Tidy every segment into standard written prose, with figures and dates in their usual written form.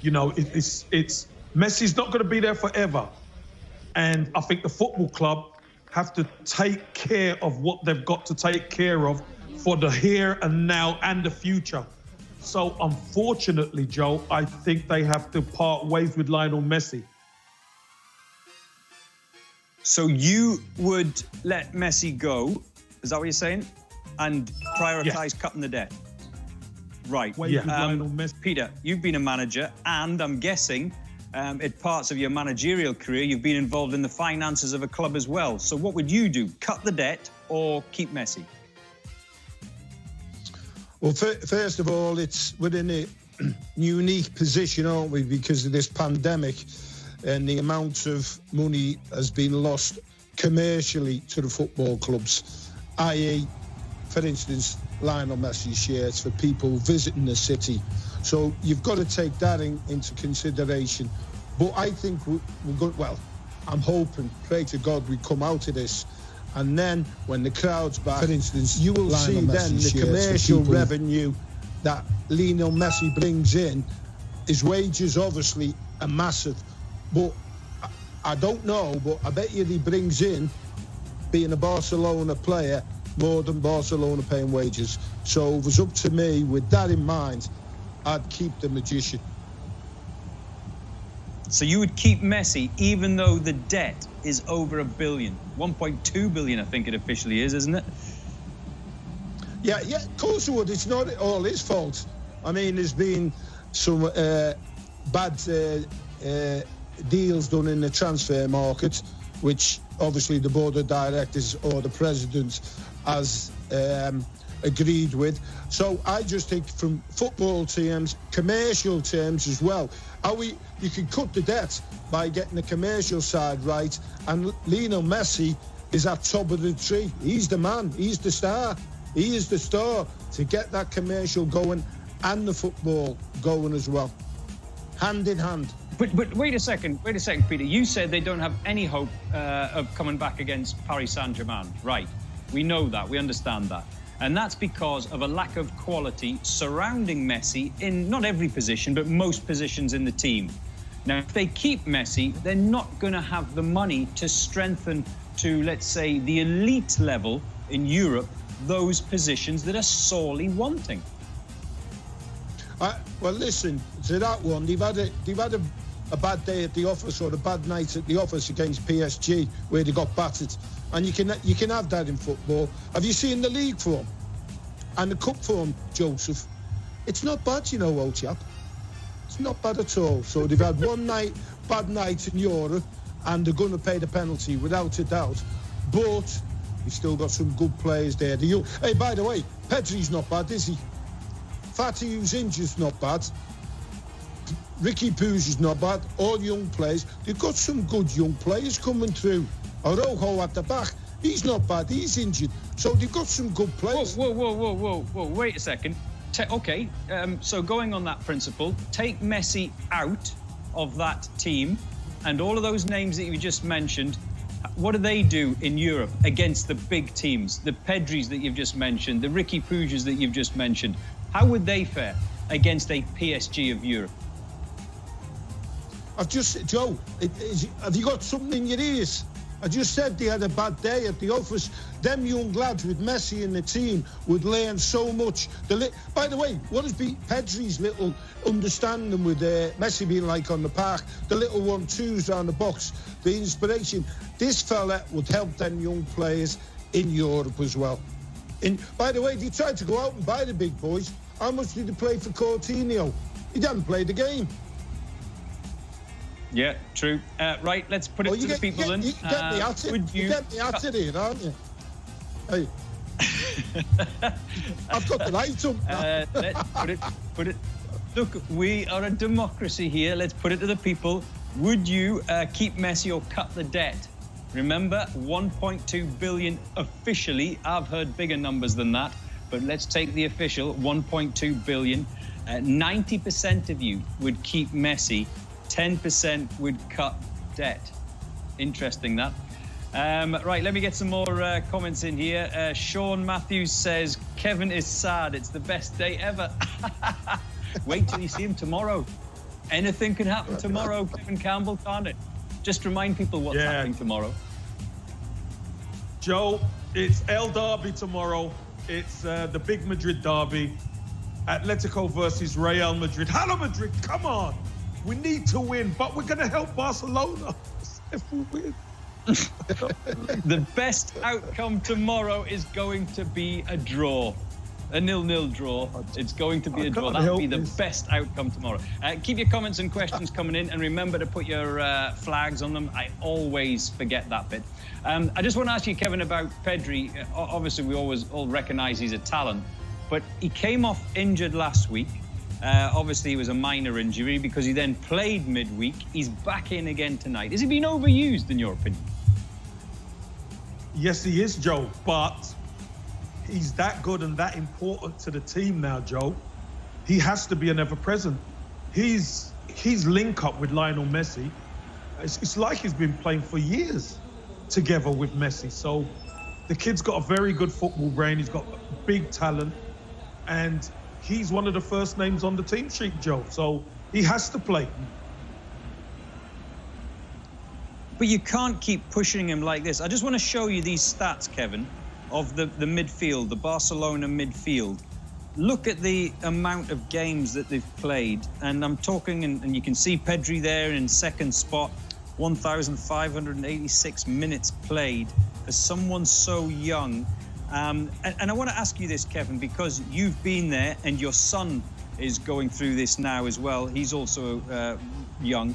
You know, it's Messi's not going to be there forever. And I think the football club have to take care of what they've got to take care of for the here and now and the future. So unfortunately, Joe, I think they have to part ways with Lionel Messi. So you would let Messi go, is that what you're saying? And prioritise cutting the debt? Right. Peter, you've been a manager, and I'm guessing in parts of your managerial career, you've been involved in the finances of a club as well. So what would you do? Cut the debt or keep Messi? Well, first of all, we're in a unique position, aren't we, because of this pandemic, and the amount of money has been lost commercially to the football clubs, i.e., for instance, Lionel Messi shares for people visiting the city. So you've got to take that into consideration. But I think we're good. Well, I'm hoping, pray to God, we come out of this. And then when the crowd's back, for instance, you will see then the commercial revenue that Lionel Messi brings in. His wages obviously are massive. But I don't know, but I bet you he brings in, being a Barcelona player, more than Barcelona paying wages. So if it was up to me, with that in mind, I'd keep the magician. So you would keep Messi even though the debt is over $1 billion. 1.2 billion, I think it officially is, isn't it? Yeah, of course it would. It's not all his fault. I mean, there's been some bad deals done in the transfer market, which obviously the board of directors or the president has agreed with. So I just think from football terms, commercial terms as well, you can cut the debt by getting the commercial side right, and Lionel Messi is at top of the tree. He's the man, he's the star, he is the star to get that commercial going and the football going as well, hand in hand. But wait a second, Peter. You said they don't have any hope of coming back against Paris Saint-Germain. Right, we know that, we understand that. And that's because of a lack of quality surrounding Messi in not every position, but most positions in the team. Now, if they keep Messi, they're not going to have the money to strengthen to, let's say, the elite level in Europe, those positions that are sorely wanting. Well, listen, to that one, they've had a bad day at the office or a bad night at the office against PSG where they got battered. And you can have that in football. Have you seen the league form and the cup form, Joseph? It's not bad, you know, old chap. It's not bad at all. So they've had one bad night in Europe, and they're going to pay the penalty without a doubt. But you've still got some good players there. Hey, by the way, Pedri's not bad, is he? Fatty, who's injured's not bad. Ricky Puig is not bad. All young players. They've got some good young players coming through. Araujo at the back, he's not bad, he's injured. So they've got some good players. Whoa, wait a second. Okay, so going on that principle, take Messi out of that team, and all of those names that you just mentioned, what do they do in Europe against the big teams? The Pedris that you've just mentioned, the Ricky Puigs that you've just mentioned. How would they fare against a PSG of Europe? Joe, have you got something in your ears? I just said they had a bad day at the office. Them young lads with Messi in the team would learn so much. By the way, what has been Pedri's little understanding with Messi being like on the park, the little 1-2s around the box, the inspiration. This fella would help them young players in Europe as well. By the way, they tried to go out and buy the big boys. How much did they play for Coutinho? He didn't play the game. Yeah, true. Right, let's put it to the people then. You get me at it. You get me at it here, aren't you? Hey. I've got the light up now. Let's put it. Look, we are a democracy here. Let's put it to the people. Would you keep Messi or cut the debt? Remember, 1.2 billion officially. I've heard bigger numbers than that, but let's take the official 1.2 billion. 90% of you would keep Messi. 10% would cut debt. Interesting, that. Right, let me get some more comments in here. Sean Matthews says, Kevin is sad. It's the best day ever. Wait till you see him tomorrow. Anything can happen tomorrow, Kevin Campbell, can't it? Just remind people what's happening tomorrow. Joe, it's El Derby tomorrow. It's the big Madrid derby. Atletico versus Real Madrid. Hello, Madrid, come on. We need to win, but we're going to help Barcelona if we win. The best outcome tomorrow is going to be a draw. A 0-0 draw. It's going to be a draw. That'll be the best outcome tomorrow. Keep your comments and questions coming in, and remember to put your flags on them. I always forget that bit. I just want to ask you, Kevin, about Pedri. Obviously, we all recognise he's a talent, but he came off injured last week. Obviously, it was a minor injury because he then played midweek. He's back in again tonight. Has he been overused, in your opinion? Yes, he is, Joe, but he's that good and that important to the team now, Joe. He has to be an ever-present. His link up with Lionel Messi, it's like he's been playing for years together with Messi. So the kid's got a very good football brain. He's got big talent, and he's one of the first names on the team sheet, Joe. So he has to play. But you can't keep pushing him like this. I just want to show you these stats, Kevin, of the midfield, the Barcelona midfield. Look at the amount of games that they've played. And I'm talking, and you can see Pedri there in second spot, 1,586 minutes played for someone so young. And I want to ask you this, Kevin, because you've been there and your son is going through this now as well. He's also young.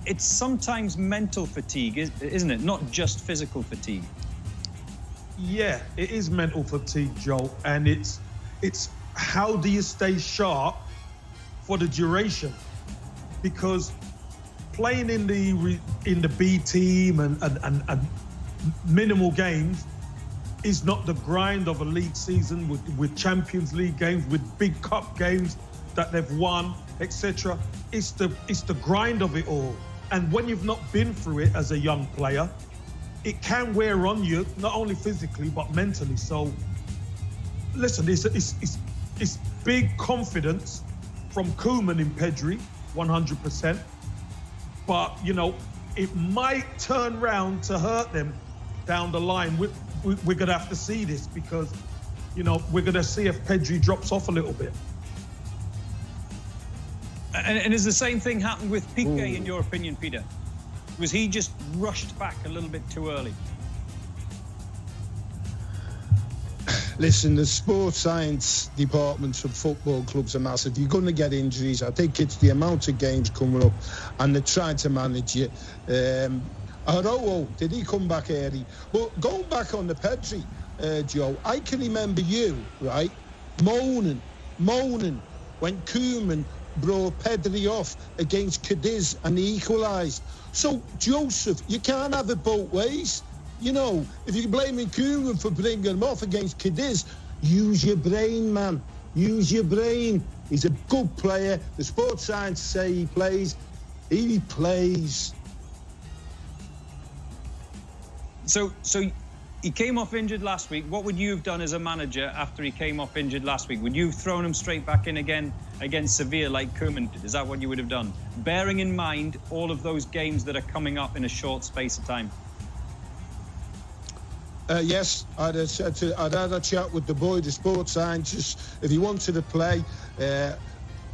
It's sometimes mental fatigue, isn't it? Not just physical fatigue. Yeah, it is mental fatigue, Joe. And it's how do you stay sharp for the duration? Because playing in the B team and minimal games is not the grind of a league season with Champions League games, with big cup games that they've won, etc. It's the grind of it all. And when you've not been through it as a young player, it can wear on you, not only physically, but mentally. So, listen, it's big confidence from Koeman in Pedri, 100%. But, you know, it might turn round to hurt them down the line. We're going to have to see this because, you know, we're going to see if Pedri drops off a little bit. And has the same thing happened with Piqué, in your opinion, Peter? Was he just rushed back a little bit too early? Listen, the sports science departments of football clubs are massive. You're going to get injuries. I think it's the amount of games coming up, and they're trying to manage it. Arroyo, did he come back early? But going back on the Pedri, Joe, I can remember you, right, moaning when Koeman brought Pedri off against Cadiz and he equalised. So, Joseph, you can't have it both ways. You know, if you're blaming Koeman for bringing him off against Cadiz, use your brain, man. Use your brain. He's a good player. The sports science say he plays. He plays. So he came off injured last week. What would you have done as a manager after he came off injured last week? Would you have thrown him straight back in again against Sevilla like Koeman did? Is that what you would have done? Bearing in mind all of those games that are coming up in a short space of time. Yes, I'd had a chat with the boy, the sports scientist, if he wanted to play.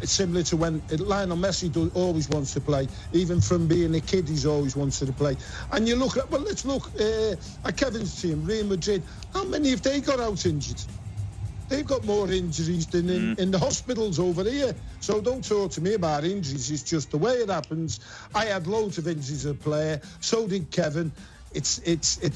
It's similar to when Lionel Messi always wants to play. Even from being a kid, he's always wanted to play. And you look at, well, let's look at Kevin's team, Real Madrid. How many have they got out injured? They've got more injuries than in the hospitals over here. So don't talk to me about injuries. It's just the way it happens. I had loads of injuries as a player. So did Kevin. It's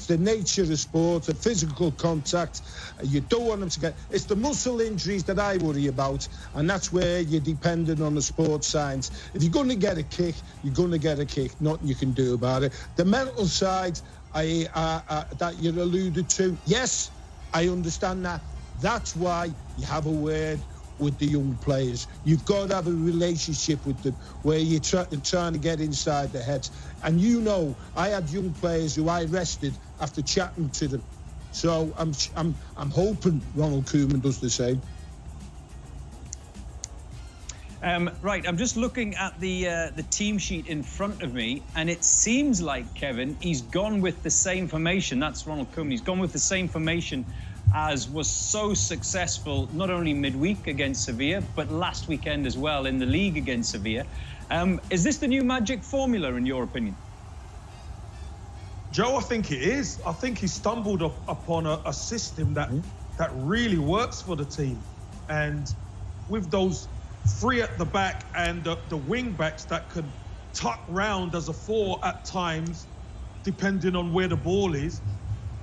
the nature of sport, the physical contact. You don't want them to get... It's the muscle injuries that I worry about, and that's where you're dependent on the sports science. If you're going to get a kick, you're going to get a kick. Nothing you can do about it. The mental side that you alluded to, yes, I understand that. That's why you have a word with the young players. You've got to have a relationship with them where you're trying to get inside their heads. And you know, I had young players who I rested after chatting to them. So I'm hoping Ronald Koeman does the same. Right, I'm just looking at the team sheet in front of me, and it seems like, Kevin, he's gone with the same formation. That's Ronald Koeman. He's gone with the same formation as was so successful, not only midweek against Sevilla, but last weekend as well in the league against Sevilla. Is this the new magic formula, in your opinion? Joe, I think it is. I think he stumbled upon a system that really works for the team. And with those three at the back and the wing backs that could tuck round as a four at times, depending on where the ball is,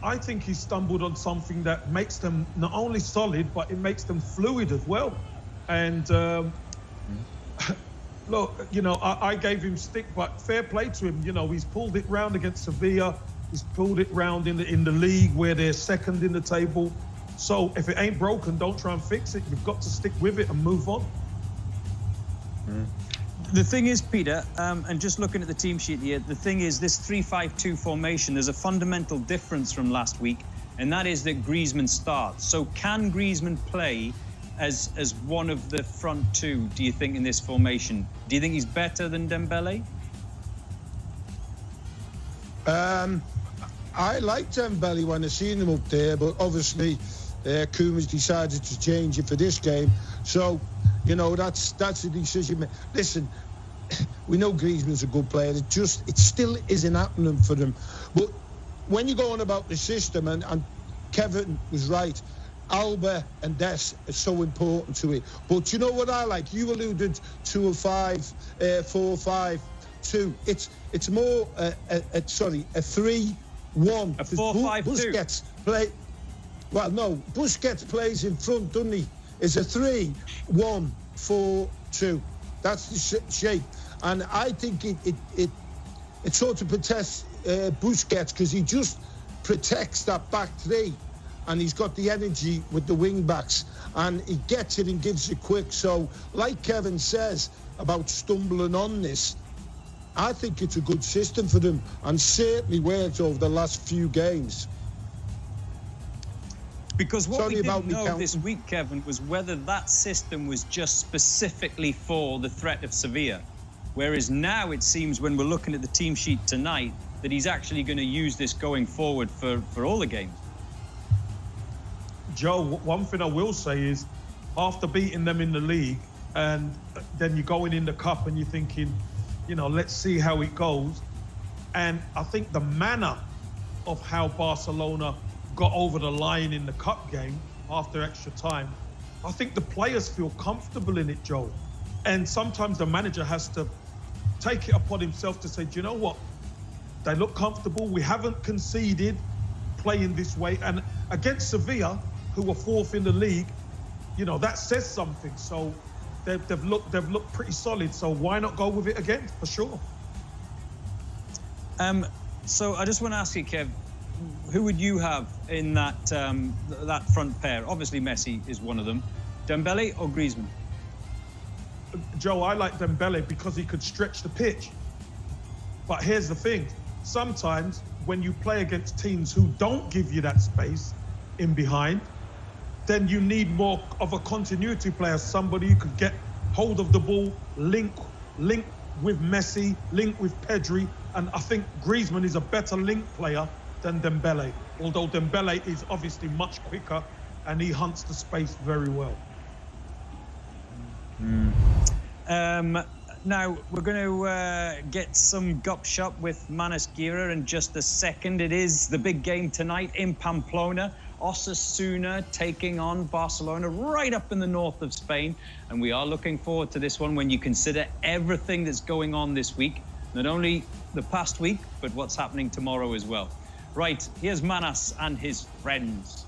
I think he stumbled on something that makes them not only solid, but it makes them fluid as well. And look, you know, I gave him stick, but fair play to him. You know, he's pulled it round against Sevilla. He's pulled it round in the league where they're second in the table. So if it ain't broken, don't try and fix it. You've got to stick with it and move on. The thing is, Peter, and just looking at the team sheet here, the thing is this 3-5-2 formation, there's a fundamental difference from last week, and that is that Griezmann starts. So can Griezmann play as one of the front two, do you think, in this formation? Do you think he's better than Dembele? I liked Dembele when I seen him up there, but obviously Koeman's decided to change it for this game. So, you know, that's a decision. Listen, we know Griezmann's a good player. It still isn't happening for them. But when you're going about the system, and Kevin was right, Alba and Des are so important to it. But you know what I like? You alluded to a 4-5-2. It's more a 3-1. A 4-5-2. Busquets play. Well, no, Busquets plays in front, doesn't he? It's a 3-1-4-2. That's the shape, and I think it sort of protects Busquets because he just protects that back three, and he's got the energy with the wing backs, and he gets it and gives it quick. So, like Kevin says about stumbling on this, I think it's a good system for them, and certainly worked over the last few games. Because what we didn't know this week, Kevin, was whether that system was just specifically for the threat of Sevilla. Whereas now it seems, when we're looking at the team sheet tonight, that he's actually going to use this going forward for all the games. Joe, one thing I will say is, after beating them in the league, and then you're going in the cup and you're thinking, you know, let's see how it goes. And I think the manner of how Barcelona got over the line in the cup game after extra time, I think the players feel comfortable in it, Joe. And sometimes the manager has to take it upon himself to say, do you know what? They look comfortable. We haven't conceded playing this way. And against Sevilla, who were fourth in the league, you know, that says something. So they've looked pretty solid. So why not go with it again, for sure? So I just want to ask you, Kev, who would you have in that that front pair? Obviously, Messi is one of them. Dembele or Griezmann? Joe, I like Dembele because he could stretch the pitch. But here's the thing. Sometimes when you play against teams who don't give you that space in behind, then you need more of a continuity player, somebody who could get hold of the ball, link with Messi, link with Pedri. And I think Griezmann is a better link player than Dembele, although Dembele is obviously much quicker and he hunts the space very well. Now, we're going to get some gup-shop with Manas Gira in just a second. It is the big game tonight in Pamplona. Osasuna taking on Barcelona right up in the north of Spain. And we are looking forward to this one when you consider everything that's going on this week. Not only the past week, but what's happening tomorrow as well. Right, here's Manas and his friends.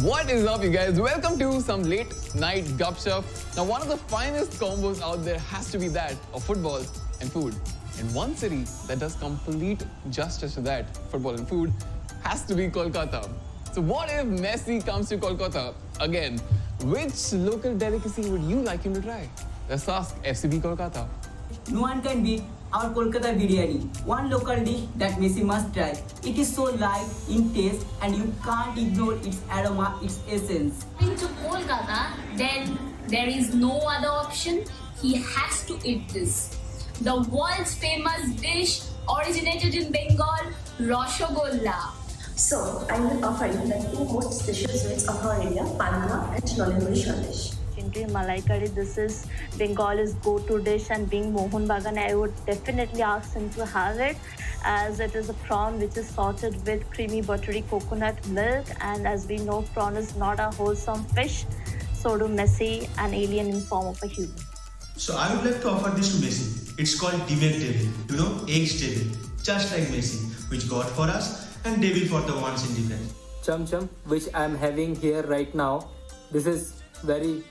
What is up, you guys? Welcome to some late night gupshup. Now, one of the finest combos out there has to be that of football and food. And one city that does complete justice to that, football and food, has to be Kolkata. So what if Messi comes to Kolkata again? Which local delicacy would you like him to try? Let's ask FCB Kolkata. No one can beat our Kolkata biryani, one local dish that Messi must try. It is so light in taste and you can't ignore its aroma, its essence. Coming to Kolkata, then there is no other option. He has to eat this. The world's famous dish originated in Bengal, Rasgulla. So, I will offer you the two most special sweets of our area, Pandua and Nolenguri Sandesh. In Malai curry, this is Bengal's go-to dish, and being Mohun Bagan, I would definitely ask him to have it, as it is a prawn which is salted with creamy buttery coconut milk, and as we know, prawn is not a wholesome fish, so to Messi, an alien in form of a human. So I would like to offer this to Messi. It's called Demek Devil, eggs devil, just like Messi, which God for us and devil for the ones in different. Chum chum, which I am having here right now. This is very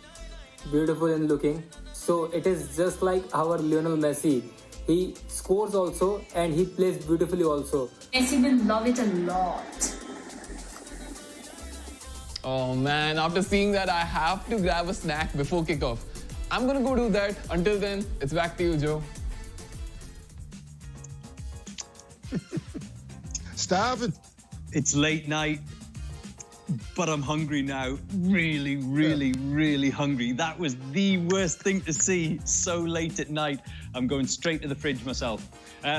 beautiful in looking. So it is just like our Lionel Messi. He scores also and he plays beautifully also. Messi will love it a lot. Oh man, after seeing that, I have to grab a snack before kickoff. I'm gonna go do that. Until then, it's back to you, Joe. Starving. It's late night, but I'm hungry now. Really, really, really hungry. That was the worst thing to see so late at night. I'm going straight to the fridge myself.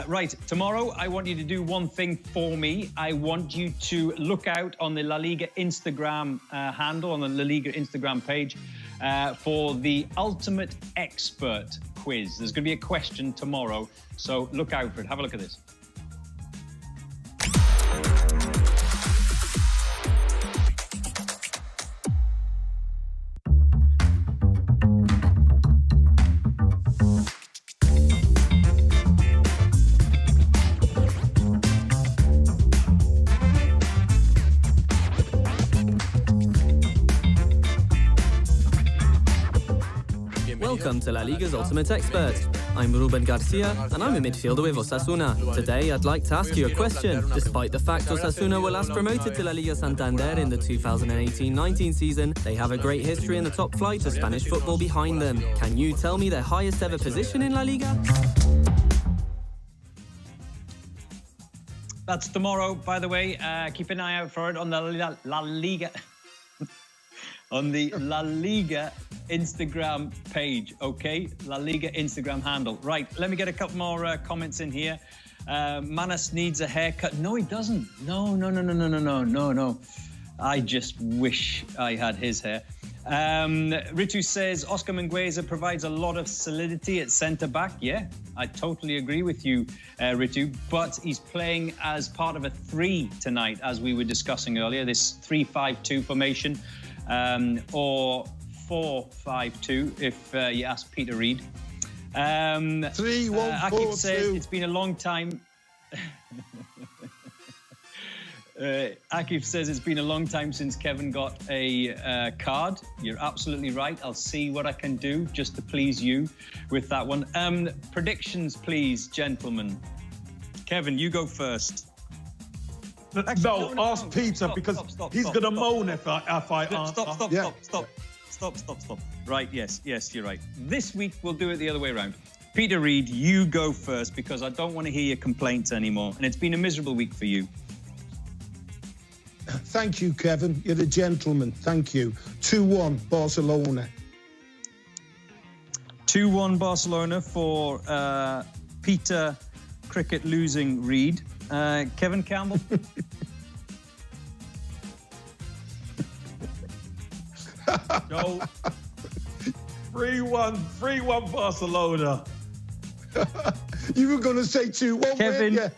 Right, tomorrow I want you to do one thing for me. I want you to look out on the La Liga Instagram handle, on the La Liga Instagram page, for the Ultimate Expert quiz. There's going to be a question tomorrow, so look out for it. Have a look at this. Welcome to La Liga's Ultimate Expert. I'm Ruben Garcia, and I'm a midfielder with Osasuna. Today, I'd like to ask you a question. Despite the fact Osasuna were last promoted to La Liga Santander in the 2018-19 season, they have a great history in the top flight of Spanish football behind them. Can you tell me their highest ever position in La Liga? That's tomorrow, by the way. Keep an eye out for it on the La Liga... on the La Liga Instagram page, okay? La Liga Instagram handle. Right, let me get a couple more comments in here. Manas needs a haircut. No, he doesn't. No. I just wish I had his hair. Ritu says, Oscar Mingueza provides a lot of solidity at centre-back. Yeah, I totally agree with you, Ritu. But he's playing as part of a 3 tonight, as we were discussing earlier, this 3-5-2 formation. Or 4-5-2 if you ask Peter Reid. 3-1-4-2. Akif says it's been a long time. Akif says it's been a long time since Kevin got a card. You're absolutely right. I'll see what I can do just to please you with that one. Predictions, please, gentlemen. Kevin, you go first. No, ask Peter because he's going to moan if I answer. Stop. Right, yes, you're right. This week, we'll do it the other way around. Peter Reid, you go first because I don't want to hear your complaints anymore. And it's been a miserable week for you. Thank you, Kevin. You're a gentleman. Thank you. 2-1 Barcelona. 2-1 Barcelona for Peter Cricket losing Reid. Kevin Campbell. No. 3-1 Barcelona. You were going to say 2-1, Kevin.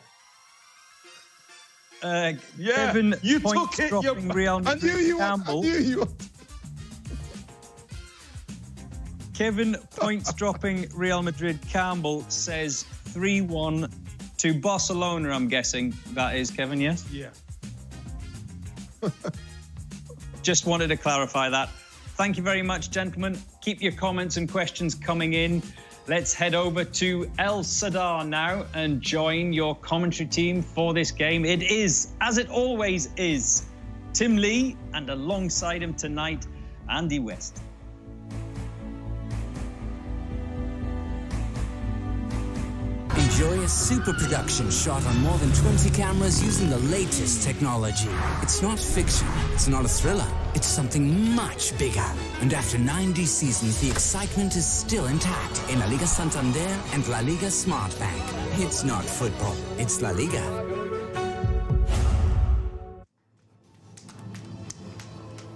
Kevin, you points took it. Dropping Real Madrid. I knew you Campbell. were. Kevin, points dropping Real Madrid. Campbell says 3-1 to Barcelona, I'm guessing. That is, Kevin, yes? Yeah. Just wanted to clarify that. Thank you very much, gentlemen. Keep your comments and questions coming in. Let's head over to El Sadar now and join your commentary team for this game. It is, as it always is, Tim Lee, and alongside him tonight, Andy West. Enjoy a super production shot on more than 20 cameras using the latest technology. It's not fiction, it's not a thriller, it's something much bigger. And after 90 seasons, the excitement is still intact in La Liga Santander and La Liga Smart Bank. It's not football, it's La Liga.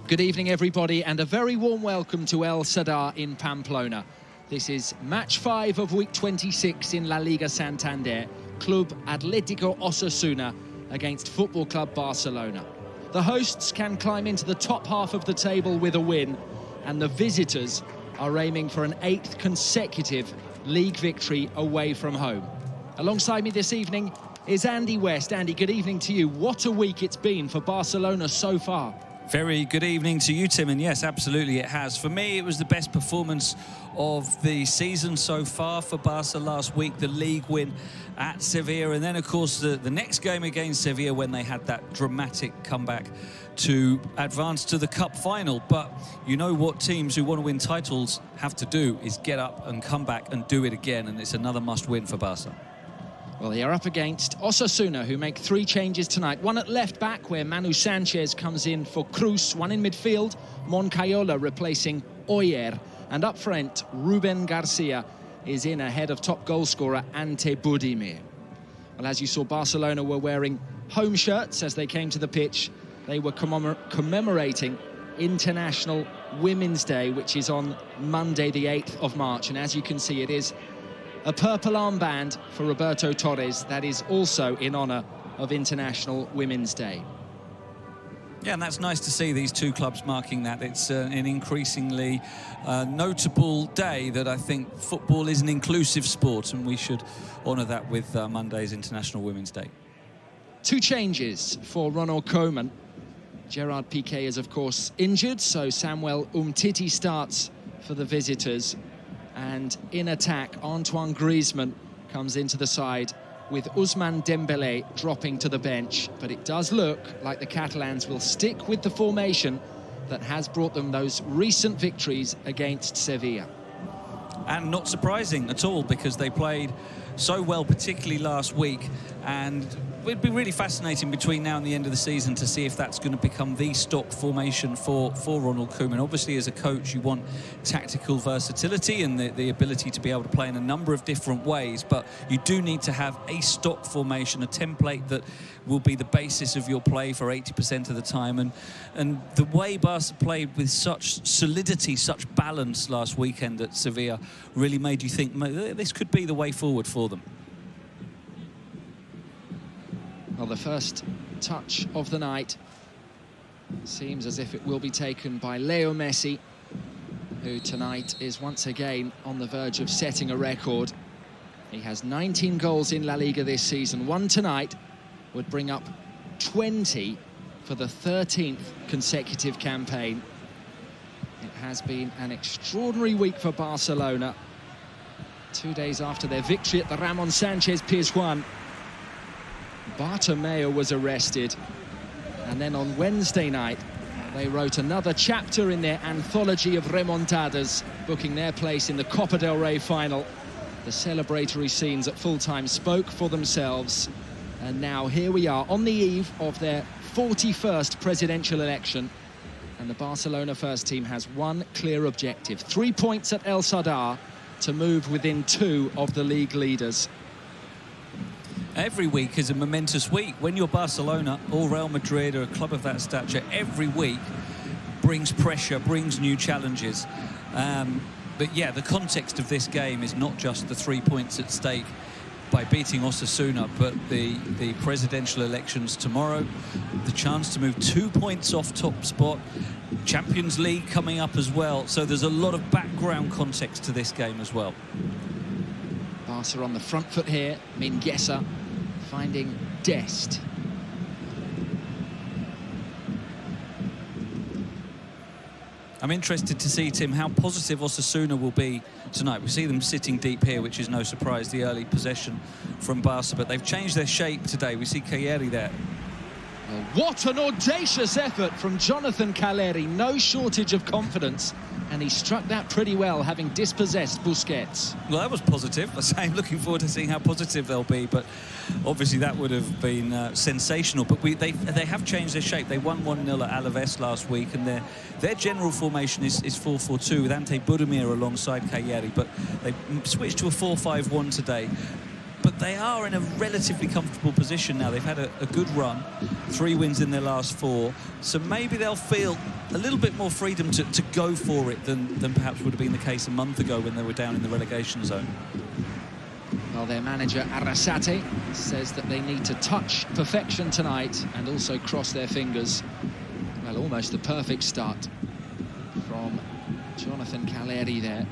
Good evening, everybody, and a very warm welcome to El Sadar in Pamplona. This is match 5 of week 26 in La Liga Santander, Club Atlético Osasuna against Football Club Barcelona. The hosts can climb into the top half of the table with a win, and the visitors are aiming for an 8th consecutive league victory away from home. Alongside me this evening is Andy West. Andy, good evening to you. What a week it's been for Barcelona so far. Very good evening to you, Tim, and yes, absolutely it has. For me, it was the best performance of the season so far for Barca last week, the league win at Sevilla, and then, of course, the next game against Sevilla when they had that dramatic comeback to advance to the cup final. But you know what teams who want to win titles have to do is get up and come back and do it again, and it's another must-win for Barca. Well, they are up against Osasuna, who make 3 changes tonight. One at left-back, where Manu Sanchez comes in for Cruz. One in midfield, Moncayola replacing Oyer. And up front, Ruben Garcia is in ahead of top goalscorer Ante Budimir. Well, as you saw, Barcelona were wearing home shirts as they came to the pitch. They were commemorating International Women's Day, which is on Monday, the 8th of March. And as you can see, it is a purple armband for Roberto Torres that is also in honour of International Women's Day. Yeah, and that's nice to see these two clubs marking that. It's an increasingly notable day that I think football is an inclusive sport, and we should honour that with Monday's International Women's Day. 2 changes for Ronald Koeman. Gerard Piqué is, of course, injured, so Samuel Umtiti starts for the visitors. And in attack, Antoine Griezmann comes into the side with Ousmane Dembélé dropping to the bench. But it does look like the Catalans will stick with the formation that has brought them those recent victories against Sevilla. And not surprising at all, because they played so well, particularly last week. And it'd be really fascinating between now and the end of the season to see if that's going to become the stock formation for Ronald Koeman. Obviously, as a coach, you want tactical versatility and the ability to be able to play in a number of different ways, but you do need to have a stock formation, a template that will be the basis of your play for 80% of the time. And the way Barca played with such solidity, such balance last weekend at Sevilla really made you think this could be the way forward for them. Well, the first touch of the night seems as if it will be taken by Leo Messi, who tonight is once again on the verge of setting a record. He has 19 goals in La Liga this season. One tonight would bring up 20 for the 13th consecutive campaign. It has been an extraordinary week for Barcelona. 2 days after their victory at the Ramon Sanchez Pizjuan, Bartomeu was arrested, and then on Wednesday night they wrote another chapter in their anthology of remontadas, booking their place in the Copa del Rey final. The celebratory scenes at full-time spoke for themselves, and now here we are on the eve of their 41st presidential election, and the Barcelona first team has one clear objective: 3 points at El Sadar to move within 2 of the league leaders. Every week is a momentous week. When you're Barcelona or Real Madrid or a club of that stature, every week brings pressure, brings new challenges. But yeah, the context of this game is not just the 3 points at stake by beating Osasuna, but the presidential elections tomorrow, the chance to move 2 points off top spot, Champions League coming up as well. So there's a lot of background context to this game as well. Barca on the front foot here. Mingueza finding Dest. I'm interested to see, Tim, how positive Osasuna will be tonight. We see them sitting deep here, which is no surprise, the early possession from Barca, but they've changed their shape today. We see Caleri there. What an audacious effort from Jonathan Caleri. No shortage of confidence and he struck that pretty well, having dispossessed Busquets. Well, that was positive. I'm looking forward to seeing how positive they'll be, but obviously that would have been sensational. But they have changed their shape. They won 1-0 at Alaves last week, and their general formation is 4-4-2 with Ante Budimir alongside Cagliari, but they switched to a 4-5-1 today. But they are in a relatively comfortable position now. They've had a good run, 3 wins in their last 4. So maybe they'll feel a little bit more freedom to go for it than perhaps would have been the case a month ago when they were down in the relegation zone. Well, their manager, Arrasate, says that they need to touch perfection tonight and also cross their fingers. Well, almost the perfect start from Jonathan Cagliari there.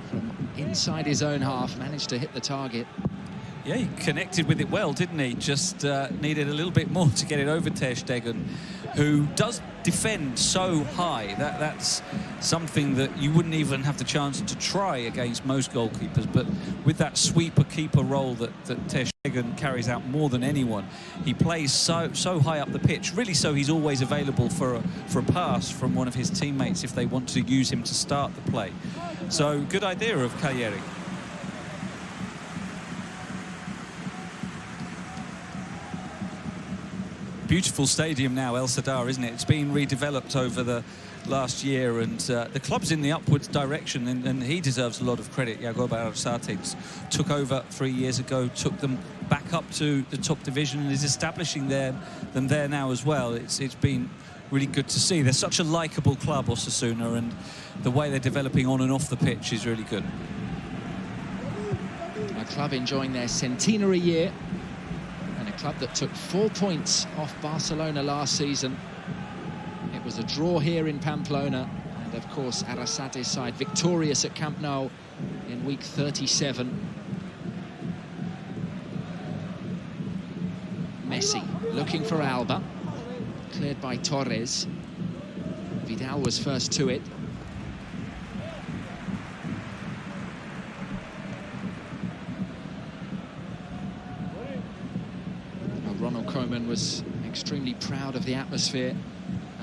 From inside his own half, managed to hit the target. Yeah, he connected with it well, didn't he? Just needed a little bit more to get it over Ter Stegen, who does defend so high. That's something that you wouldn't even have the chance to try against most goalkeepers. But with that sweeper-keeper role that Ter Stegen carries out more than anyone, he plays so high up the pitch, really so he's always available for a pass from one of his teammates if they want to use him to start the play. So, good idea of Cagliari. Beautiful stadium now, El Sadar, isn't it? It's been redeveloped over the last year, and the club's in the upwards direction, and he deserves a lot of credit. Yagoba Arrasate took over 3 years ago, took them back up to the top division, and is establishing them there now as well. It's been really good to see. They're such a likeable club, Osasuna, and the way they're developing on and off the pitch is really good. A club enjoying their centenary year, and a club that took 4 points off Barcelona last season. It was a draw here in Pamplona, and of course Arrasate's side victorious at Camp Nou in week 37. Messi looking for Alba, cleared by Torres. Vidal was first to it. Ronald Koeman was extremely proud of the atmosphere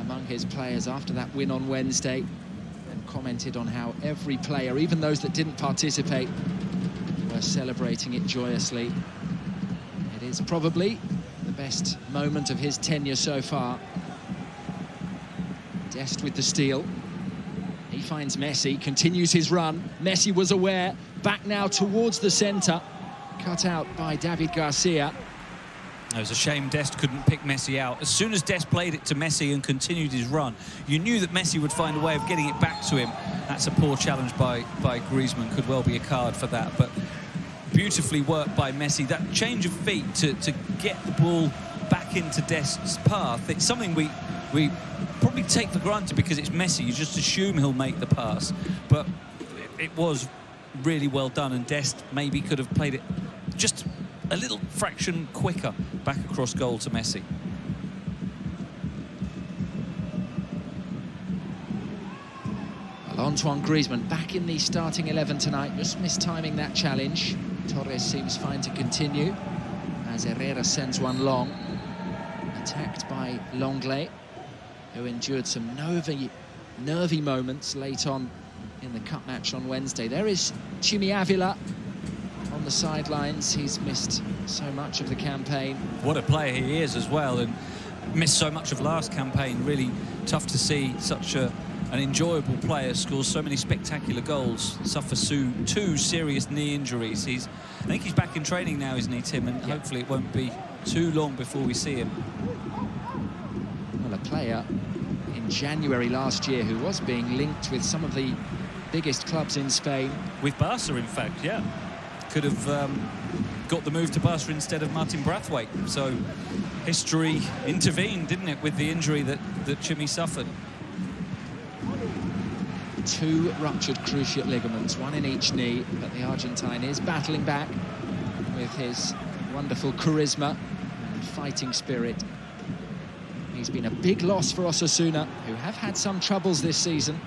among his players after that win on Wednesday, and commented on how every player, even those that didn't participate, were celebrating it joyously. It is probably the best moment of his tenure so far. Dest with the steal. He finds Messi, continues his run. Messi was aware, back now towards the centre, cut out by David Garcia. It was a shame Dest couldn't pick Messi out. As soon as Dest played it to Messi and continued his run, you knew that Messi would find a way of getting it back to him. That's a poor challenge by Griezmann, could well be a card for that. But beautifully worked by Messi. That change of feet to get the ball back into Dest's path, it's something we probably take for granted because it's Messi. You just assume he'll make the pass. But it was really well done, and Dest maybe could have played it just a little fraction quicker back across goal to Messi. Well, Antoine Griezmann back in the starting 11 tonight, just mistiming that challenge. Torres seems fine to continue as Herrera sends one long. Attacked by Lenglet, who endured some nervy moments late on in the cup match on Wednesday. There is Chimi Avila on the sidelines. He's missed so much of the campaign. What a player he is as well, and missed so much of last campaign. Really tough to see such an enjoyable player score so many spectacular goals, suffers 2 serious knee injuries. I think he's back in training now, isn't he, Tim? And hopefully it won't be too long before we see him. Well, a player in January last year who was being linked with some of the biggest clubs in Spain. With Barca, in fact, yeah. Could have got the move to Barca instead of Martin Braithwaite. So history intervened, didn't it, with the injury that Chimi suffered. 2 ruptured cruciate ligaments, 1 in each knee, but the Argentine is battling back with his wonderful charisma and fighting spirit. He's been a big loss for Osasuna, who have had some troubles this season.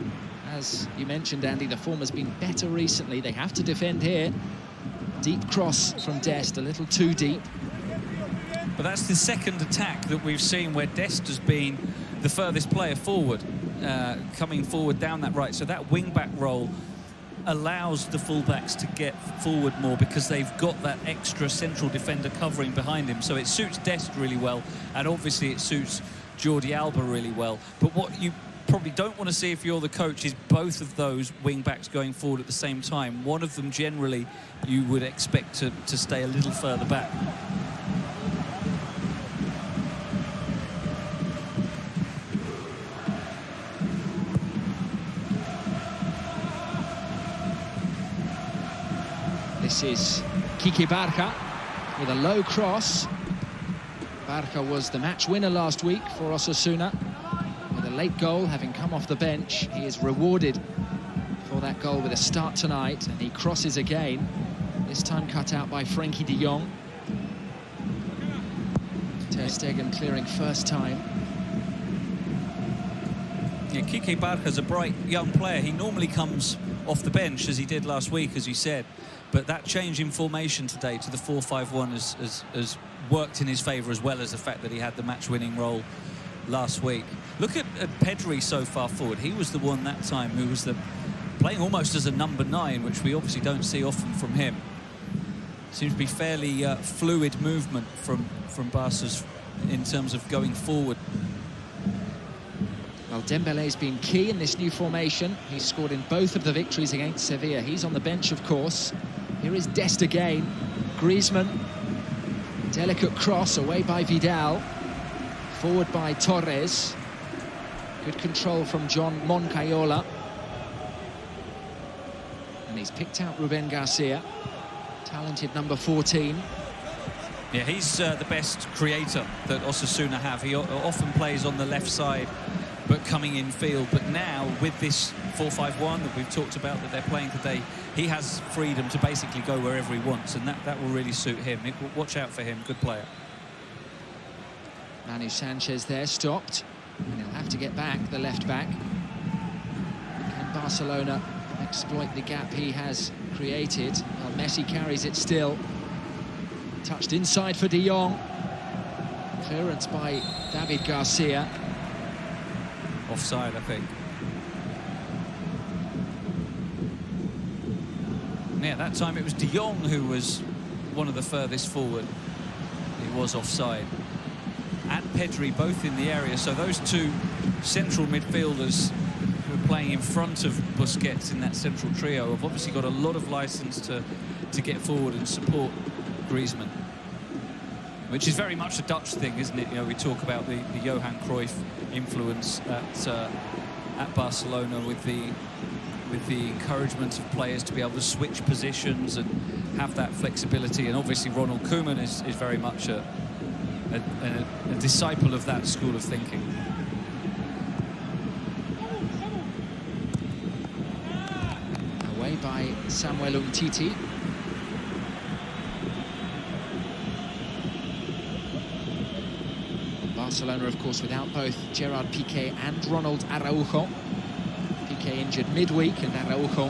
As you mentioned, Andy, the form has been better recently. They have to defend here. Deep cross from Dest, a little too deep. But that's the second attack that we've seen where Dest has been the furthest player forward. coming forward down that right. So that wing-back role allows the fullbacks to get forward more because they've got that extra central defender covering behind him. So it suits Dest really well, and obviously it suits Jordi Alba really well. But what you probably don't want to see if you're the coach is both of those wing-backs going forward at the same time. One of them generally you would expect to stay a little further back. This is Kiki Barca with a low cross. Barca was the match winner last week for Osasuna. With a late goal, having come off the bench, he is rewarded for that goal with a start tonight, and he crosses again, this time cut out by Frenkie de Jong. Ter Stegen clearing first time. Yeah, Kike Barca's a bright young player. He normally comes off the bench, as he did last week, as you said. But that change in formation today to the 4-5-1 has worked in his favour, as well as the fact that he had the match-winning role last week. Look at Pedri so far forward. He was the one that time who was playing almost as a number 9, which we obviously don't see often from him. Seems to be fairly fluid movement from Barca's in terms of going forward. Well, Dembele's been key in this new formation. He's scored in both of the victories against Sevilla. He's on the bench, of course. Here is Dest again. Griezmann. Delicate cross away by Vidal. Forward by Torres. Good control from John Moncayola. And he's picked out Ruben Garcia. Talented number 14. Yeah, he's the best creator that Osasuna have. He often plays on the left side, but coming in field. But now, with this 4-5-1 that we've talked about that they're playing today, he has freedom to basically go wherever he wants, and that will really suit him. Watch out for him, good player. Manu Sanchez there, stopped. And he'll have to get back, the left back. Can Barcelona exploit the gap he has created? Well, Messi carries it still. Touched inside for de Jong. Clearance by David Garcia. Offside, I think. Yeah, that time it was de Jong who was one of the furthest forward. He was offside. And Pedri both in the area, so those two central midfielders who are playing in front of Busquets in that central trio have obviously got a lot of license to get forward and support Griezmann, which is very much a Dutch thing, isn't it? You know, we talk about the Johan Cruyff influence at Barcelona with the encouragement of players to be able to switch positions and have that flexibility. And obviously Ronald Koeman is very much a disciple of that school of thinking. Away by Samuel Umtiti. Barcelona, of course, without both Gerard Piqué and Ronald Araujo. Piqué injured midweek, and Araujo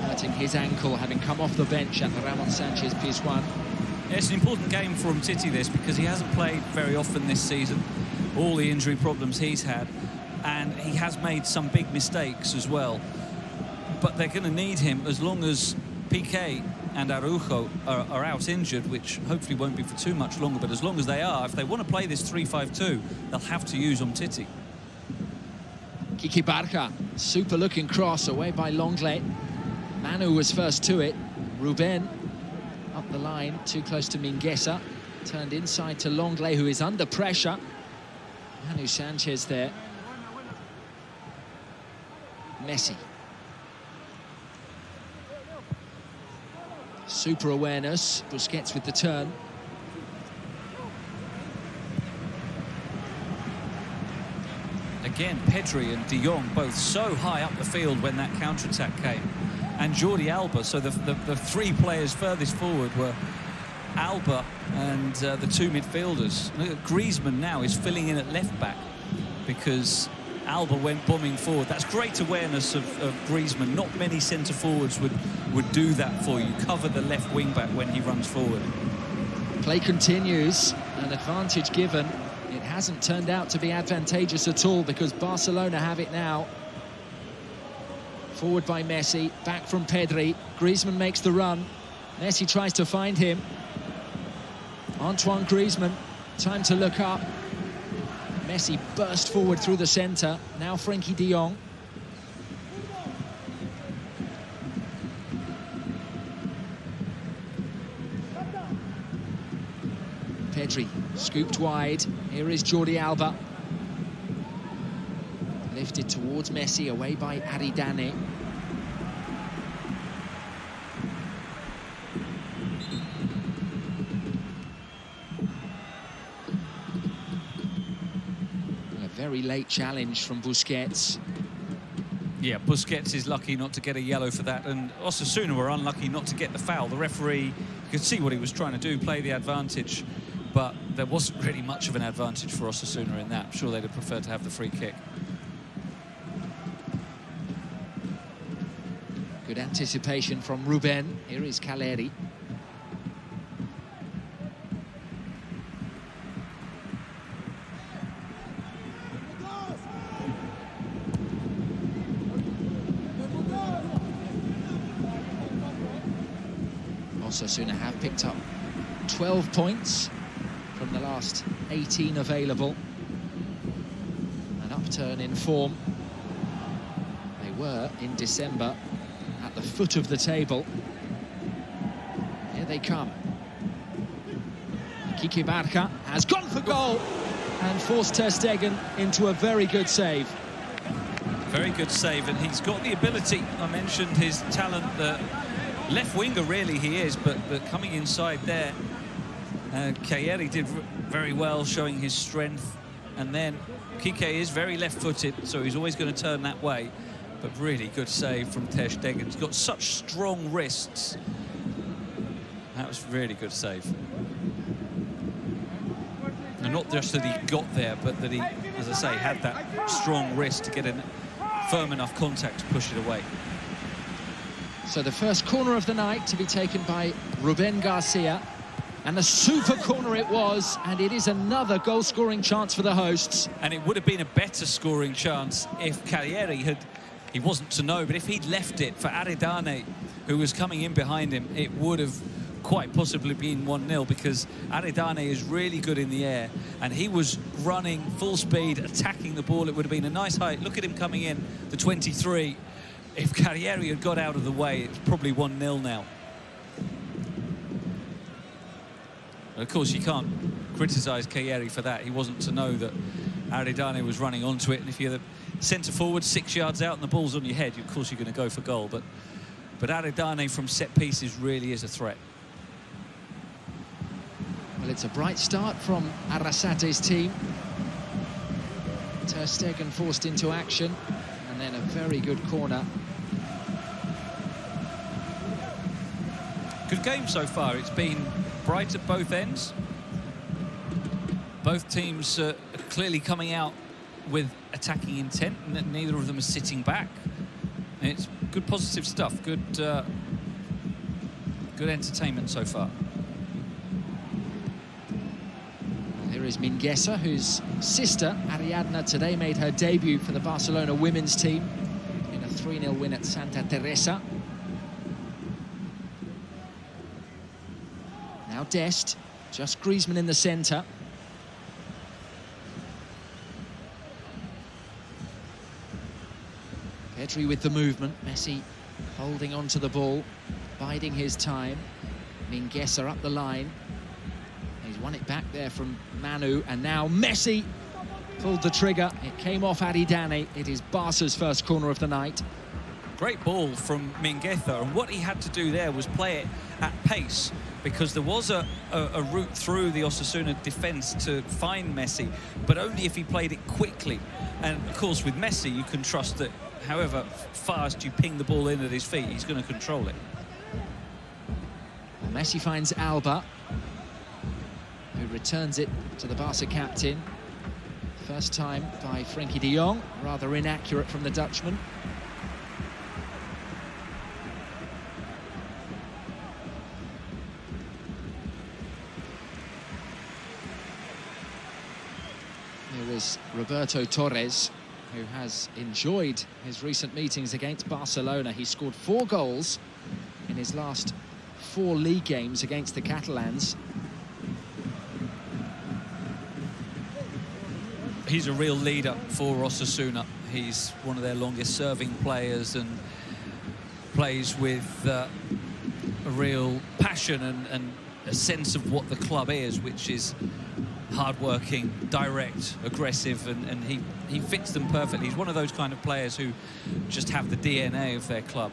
hurting his ankle, having come off the bench at the Ramon Sanchez Pizjuan. It's an important game for Umtiti, this, because he hasn't played very often this season. All the injury problems he's had, and he has made some big mistakes as well. But they're going to need him as long as Piqué and Araujo are out injured, which hopefully won't be for too much longer. But as long as they are, if they want to play this 3-5-2, they'll have to use Umtiti. Kiki Barca, super looking cross away by Longley. Manu was first to it. Ruben up the line, too close to Mingueza. Turned inside to Longley, who is under pressure. Manu Sanchez there. Messi. Super awareness. Busquets with the turn. Again, Pedri and de Jong both so high up the field when that counter-attack came. And Jordi Alba, so the three players furthest forward were Alba and the two midfielders. Look at Griezmann now is filling in at left-back because Alba went bombing forward. That's great awareness of Griezmann. Not many centre-forwards would do that for you. Cover the left wing-back when he runs forward. Play continues, an advantage given. It hasn't turned out to be advantageous at all because Barcelona have it now. Forward by Messi, back from Pedri. Griezmann makes the run. Messi tries to find him. Antoine Griezmann, time to look up. Messi burst forward through the centre. Now Frenkie de Jong. Pedri scooped wide. Here is Jordi Alba. Lifted towards Messi, away by Aridane. A very late challenge from Busquets. Yeah, Busquets is lucky not to get a yellow for that, and Osasuna were unlucky not to get the foul. The referee, you could see what he was trying to do, play the advantage, but there wasn't really much of an advantage for Osasuna in that. I'm sure they'd have preferred to have the free kick. Good anticipation from Ruben. Here is Caleri. Osasuna have picked up 12 points from the last 18 available. An upturn in form. They were in December at the foot of the table. Here they come. Kike Barca has gone for goal and forced Ter Stegen into a very good save. Very good save, and he's got the ability. I mentioned his talent, the left winger really he is, but coming inside there, Caleri did very well, showing his strength, and then Kike is very left-footed, so he's always going to turn that way. But really good save from Ter Stegen. He's got such strong wrists. That was really good save. And not just that he got there, but that he, as I say, had that strong wrist to get in firm enough contact to push it away. So the first corner of the night to be taken by Ruben Garcia. And a super corner it was, and it is another goal-scoring chance for the hosts. And it would have been a better scoring chance if Caleri had... He wasn't to know, but if he'd left it for Aridane, who was coming in behind him, it would have quite possibly been 1-0, because Aridane is really good in the air, and he was running full speed, attacking the ball. It would have been a nice height. Look at him coming in, the 23. If Caleri had got out of the way, it's probably 1-0 now. And of course, you can't criticise Caleri for that. He wasn't to know that Aridane was running onto it, and if you're the centre forward 6 yards out and the ball's on your head, of course you're going to go for goal. But Aridane from set pieces really is a threat. Well, it's a bright start from Arasate's team. Ter Stegen forced into action, and then a very good corner. Good game so far. It's been bright at both ends. Both teams are clearly coming out with attacking intent, and neither of them are sitting back. And it's good positive stuff, good entertainment so far. Well, here is Mingueza, whose sister Ariadna today made her debut for the Barcelona women's team in a 3-0 win at Santa Teresa. Now Dest, just Griezmann in the centre. Pedri with the movement. Messi holding on to the ball, biding his time. Mingueza up the line. He's won it back there from Manu, and now Messi pulled the trigger. It came off Aridane. It is Barca's first corner of the night. Great ball from Mingueza, and what he had to do there was play it at pace, because there was a route through the Osasuna defence to find Messi, but only if he played it quickly. And of course, with Messi, you can trust that however fast you ping the ball in at his feet, he's going to control it. Well, Messi finds Alba, who returns it to the Barca captain. First time by Frenkie de Jong, rather inaccurate from the Dutchman. Here is Roberto Torres. who has enjoyed his recent meetings against Barcelona. He scored 4 goals in his last 4 league games against the Catalans. He's a real leader for Osasuna. He's one of their longest serving players and plays with a real passion and a sense of what the club is, which is hard-working, direct, aggressive, and he fits them perfectly. He's one of those kind of players who just have the DNA of their club.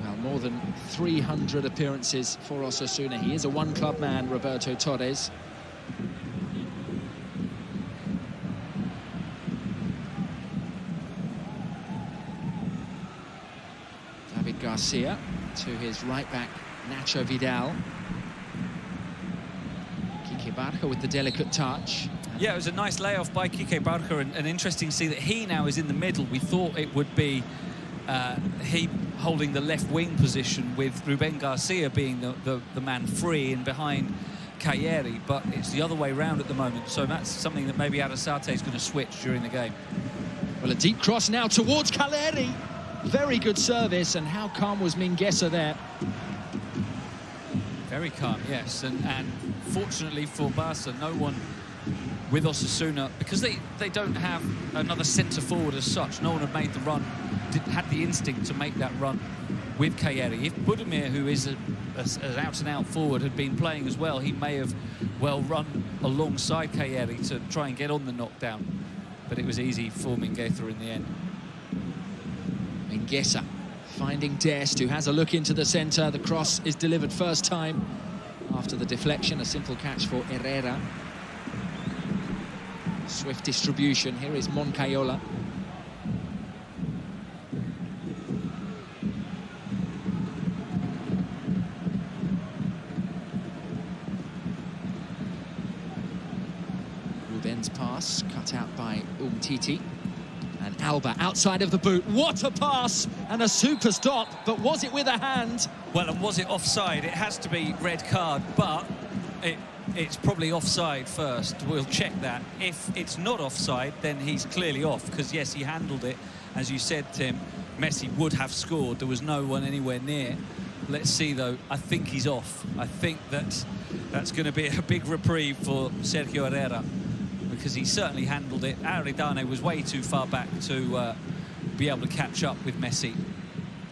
Well, more than 300 appearances for Osasuna. He is a one-club man, Roberto Torres. David Garcia to his right-back, Nacho Vidal. Kike Barca with the delicate touch. Yeah, it was a nice layoff by Kike Barca, and interesting to see that he now is in the middle. We thought it would be he holding the left wing position with Ruben Garcia being the man free and behind Cagliari, but it's the other way round at the moment, so that's something that maybe Arrasate is going to switch during the game. Well, a deep cross now towards Cagliari. Very good service, and how calm was Mingueza there? Very calm, yes, and fortunately for Barca, no one with Osasuna, because they don't have another centre-forward as such. No one had made the run, had the instinct to make that run with Cagliari. If Budimir, who is an out-and-out forward, had been playing as well, he may have, well, run alongside Cagliari to try and get on the knockdown. But it was easy for Mingueza in the end. Mingueza finding Dest, who has a look into the centre. The cross is delivered first time after the deflection. A simple catch for Herrera. Swift distribution. Here is Moncayola. Ruben's pass cut out by Umtiti. And Alba outside of the boot. What a pass and a super stop, but was it with a hand? Well, and was it offside? It has to be red card, but it's probably offside first. We'll check that. If it's not offside, then he's clearly off, because yes, he handled it. As you said, Tim, Messi would have scored. There was no one anywhere near. Let's see, though. I think he's off. I think that's going to be a big reprieve for Sergio Herrera, because he certainly handled it. Aridane was way too far back to be able to catch up with Messi.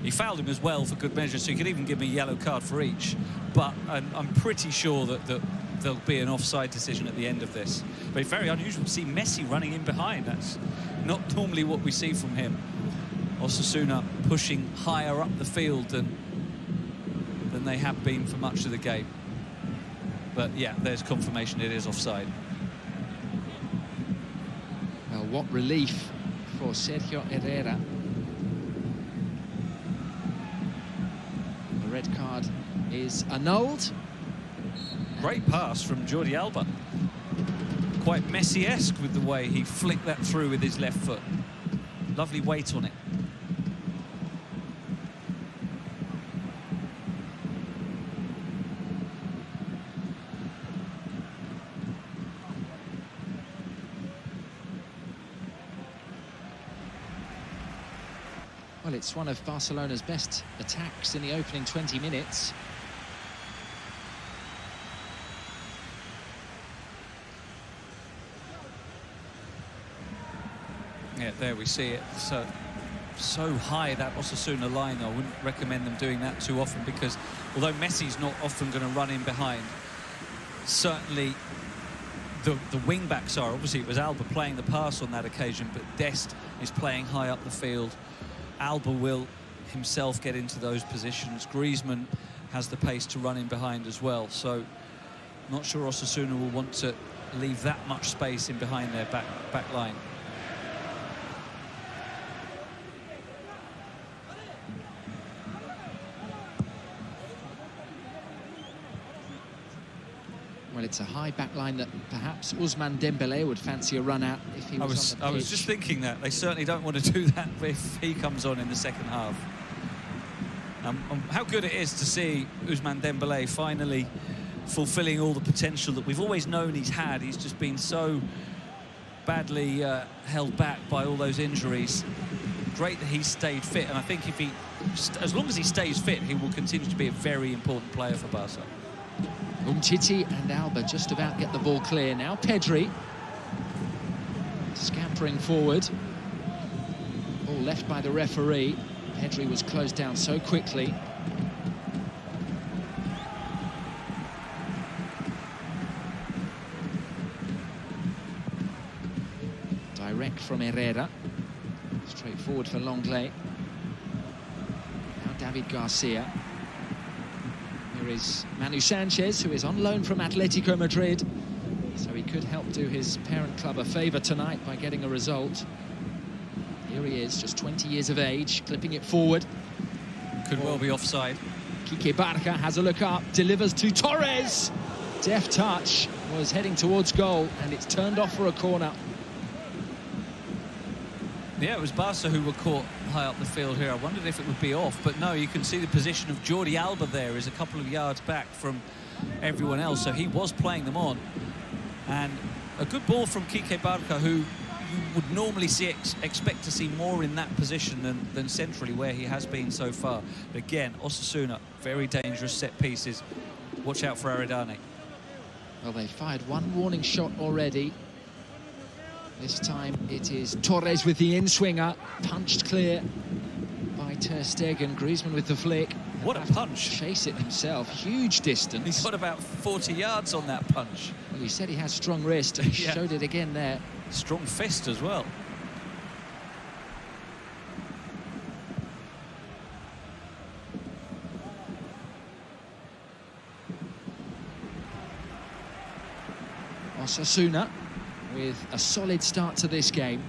He fouled him as well for good measure, so he could even give me a yellow card for each. But I'm pretty sure that there'll be an offside decision at the end of this. But it's very unusual to see Messi running in behind. That's not normally what we see from him. Osasuna pushing higher up the field than they have been for much of the game. But yeah, there's confirmation it is offside. Well, what relief for Sergio Herrera. The red card is annulled. Great pass from Jordi Alba. Quite Messi-esque with the way he flicked that through with his left foot. Lovely weight on it. Well, it's one of Barcelona's best attacks in the opening 20 minutes. Yeah, there we see it. So high, that Osasuna line. I wouldn't recommend them doing that too often, because although Messi's not often going to run in behind, certainly the wing-backs are. Obviously, it was Alba playing the pass on that occasion, but Dest is playing high up the field. Alba will himself get into those positions. Griezmann has the pace to run in behind as well. So, not sure Osasuna will want to leave that much space in behind their back line. Well, it's a high back line that perhaps Ousmane Dembélé would fancy a run at if he was on the pitch. I was just thinking that. They certainly don't want to do that if he comes on in the second half. How good it is to see Ousmane Dembélé finally fulfilling all the potential that we've always known he's had. He's just been so badly held back by all those injuries. Great that he's stayed fit, and I think if he, as long as he stays fit, he will continue to be a very important player for Barca. Umtiti and Alba just about get the ball clear now. Pedri scampering forward. Ball left by the referee. Pedri was closed down so quickly. Direct from Herrera. Straight forward for Longley. Now David Garcia. Here is Manu Sanchez, who is on loan from Atletico Madrid. So he could help do his parent club a favour tonight by getting a result. Here he is, just 20 years of age, clipping it forward. Could well be offside. Quique Barca has a look up, delivers to Torres. Deft touch, was heading towards goal, and it's turned off for a corner. Yeah, it was Barca who were caught high up the field here. I wondered if it would be off, but no, you can see the position of Jordi Alba there is a couple of yards back from everyone else, so he was playing them on. And a good ball from Quique Barca, who you would normally expect to see more in that position than centrally, where he has been so far. But again, Osasuna, very dangerous set pieces. Watch out for Aridane. Well, they fired one warning shot already. This time it is Torres with the in-swinger, punched clear by Ter Stegen. Griezmann with the flick. What a punch. Chase it himself, huge distance. He's got about 40 yards on that punch. Well, he said he has strong wrist. He Yeah. showed it again there. Strong fist as well. Osasuna with a solid start to this game.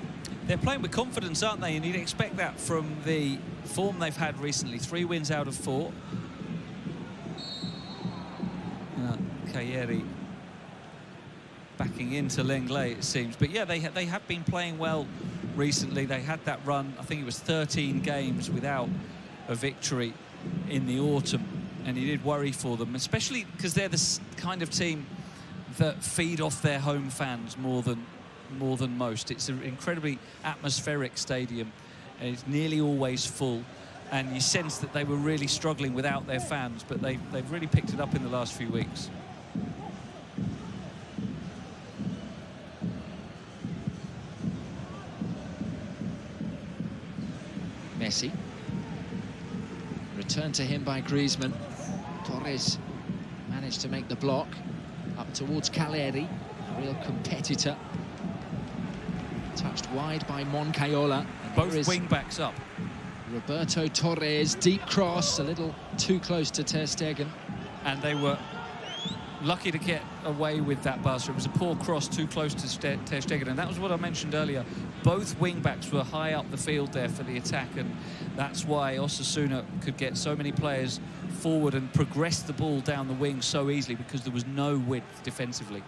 They're playing with confidence, aren't they? And you'd expect that from the form they've had recently. 3 wins out of 4. Kayeri backing into Lenglet, it seems. But yeah, they have been playing well recently. They had that run, I think it was 13 games without a victory in the autumn. And you did worry for them, especially because they're the kind of team that feed off their home fans more than most. It's an incredibly atmospheric stadium, and it's nearly always full, and you sense that they were really struggling without their fans, but they've really picked it up in the last few weeks. Messi. Returned to him by Griezmann. Torres managed to make the block. Up towards Caleri, a real competitor. Touched wide by Moncayola. Both wing-backs up. Roberto Torres, deep cross, a little too close to Ter Stegen. And they were lucky to get away with that, Barca. It was a poor cross, too close to Ter Stegen, and that was what I mentioned earlier. Both wing-backs were high up the field there for the attack, and that's why Osasuna could get so many players forward and progress the ball down the wing so easily, because there was no width defensively.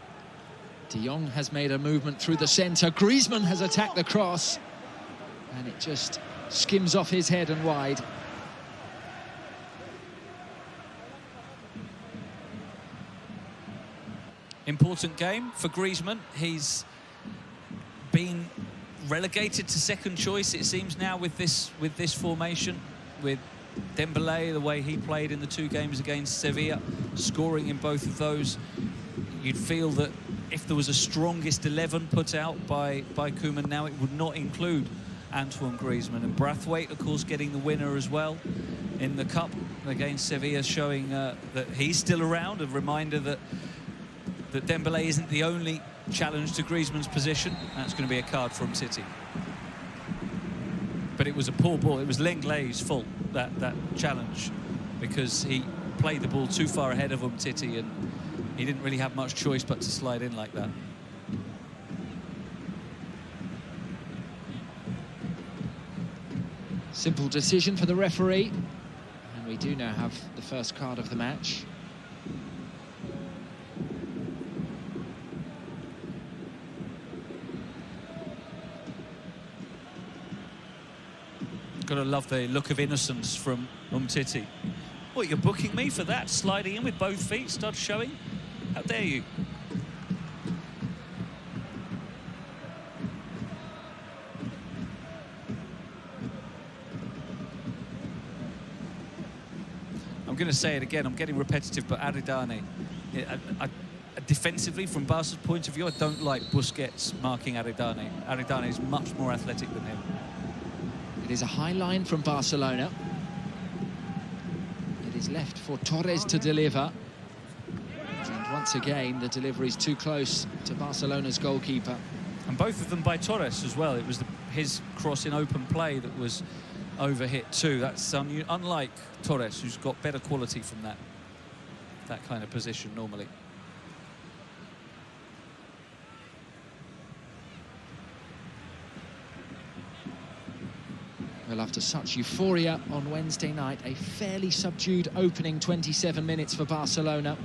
De Jong has made a movement through the centre. Griezmann has attacked the cross, and it just skims off his head and wide. Important game for Griezmann. He's been relegated to second choice, it seems now, with this formation, with Dembélé, the way he played in the 2 games against Sevilla, scoring in both of those. You'd feel that if there was a strongest 11 put out by Koeman now, it would not include Antoine Griezmann. And Braithwaite, of course, getting the winner as well in the Cup against Sevilla, showing that he's still around. A reminder that Dembélé isn't the only challenge to Griezmann's position. That's going to be a card from City. But it was a poor ball. It was Lenglet's fault, that challenge, because he played the ball too far ahead of Umtiti, and he didn't really have much choice but to slide in like that. Simple decision for the referee, and we do now have the first card of the match. Gotta love the look of innocence from Umtiti. What, you're booking me for that? Sliding in with both feet, stud showing. How dare you? I'm going to say it again, I'm getting repetitive, but Aridane, defensively, from Barca's point of view, I don't like Busquets marking Aridane. Aridane is much more athletic than him. It is a high line from Barcelona. It is left for Torres to deliver. And once again, the delivery is too close to Barcelona's goalkeeper. And both of them by Torres as well. It was his cross in open play that was overhit too. That's unlike Torres, who's got better quality from that kind of position normally. Well, after such euphoria on Wednesday night, a fairly subdued opening 27 minutes for Barcelona.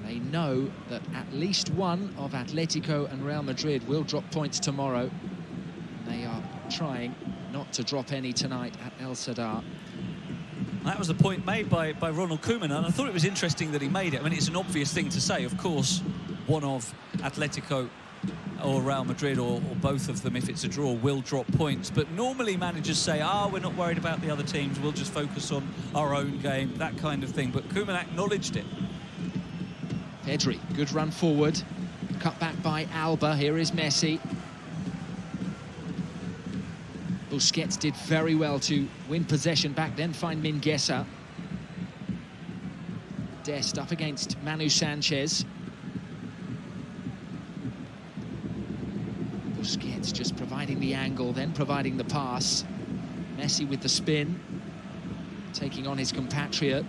They know that at least one of Atletico and Real Madrid will drop points tomorrow. They are trying not to drop any tonight at El Sadar. That was the point made by Ronald Koeman, and I thought it was interesting that he made it. I mean, it's an obvious thing to say. Of course, one of Atletico or Real Madrid, or both of them, if it's a draw, will drop points. But normally managers say, we're not worried about the other teams, we'll just focus on our own game, that kind of thing. But Koeman acknowledged it. Pedri, good run forward. Cut back by Alba. Here is Messi. Busquets did very well to win possession back, then find Mingueza. Dest up against Manu Sanchez. Busquets just providing the angle, then providing the pass. Messi with the spin, taking on his compatriot.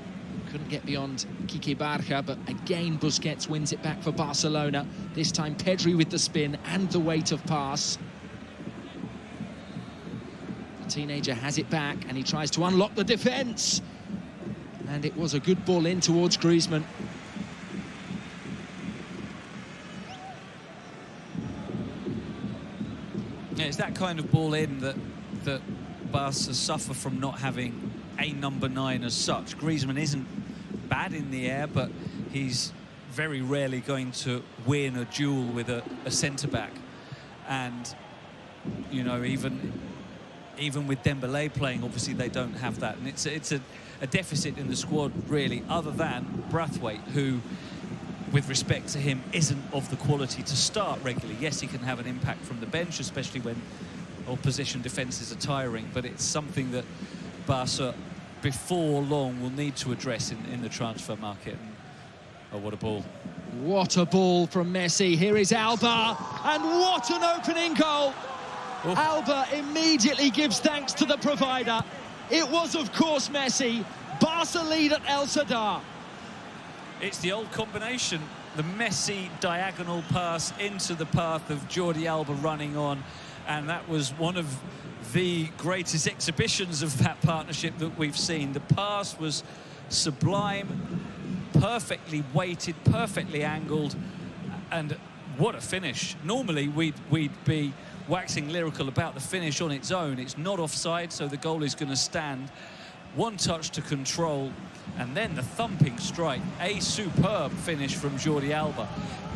Couldn't get beyond Kike Barja, but again Busquets wins it back for Barcelona. This time Pedri with the spin and the weight of pass. The teenager has it back and he tries to unlock the defence. And it was a good ball in towards Griezmann. Yeah, it's that kind of ball in that Barca suffer from not having a number 9 as such. Griezmann isn't bad in the air, but he's very rarely going to win a duel with a centre-back. And, you know, even with Dembélé playing, obviously they don't have that. And it's a deficit in the squad, really, other than Braithwaite, who, with respect to him, isn't of the quality to start regularly. Yes, he can have an impact from the bench, especially when opposition defences are tiring, but it's something that Barca, before long, will need to address in the transfer market. And, oh, what a ball. What a ball from Messi. Here is Alba, and what an opening goal. Oof. Alba immediately gives thanks to the provider. It was, of course, Messi. Barca lead at El Sadar. It's the old combination, the Messi diagonal pass into the path of Jordi Alba running on, and that was one of the greatest exhibitions of that partnership that we've seen. The pass was sublime, perfectly weighted, perfectly angled, and what a finish. Normally we'd be waxing lyrical about the finish on its own. It's not offside, so the goal is going to stand. One touch to control, and then the thumping strike. A superb finish from Jordi Alba,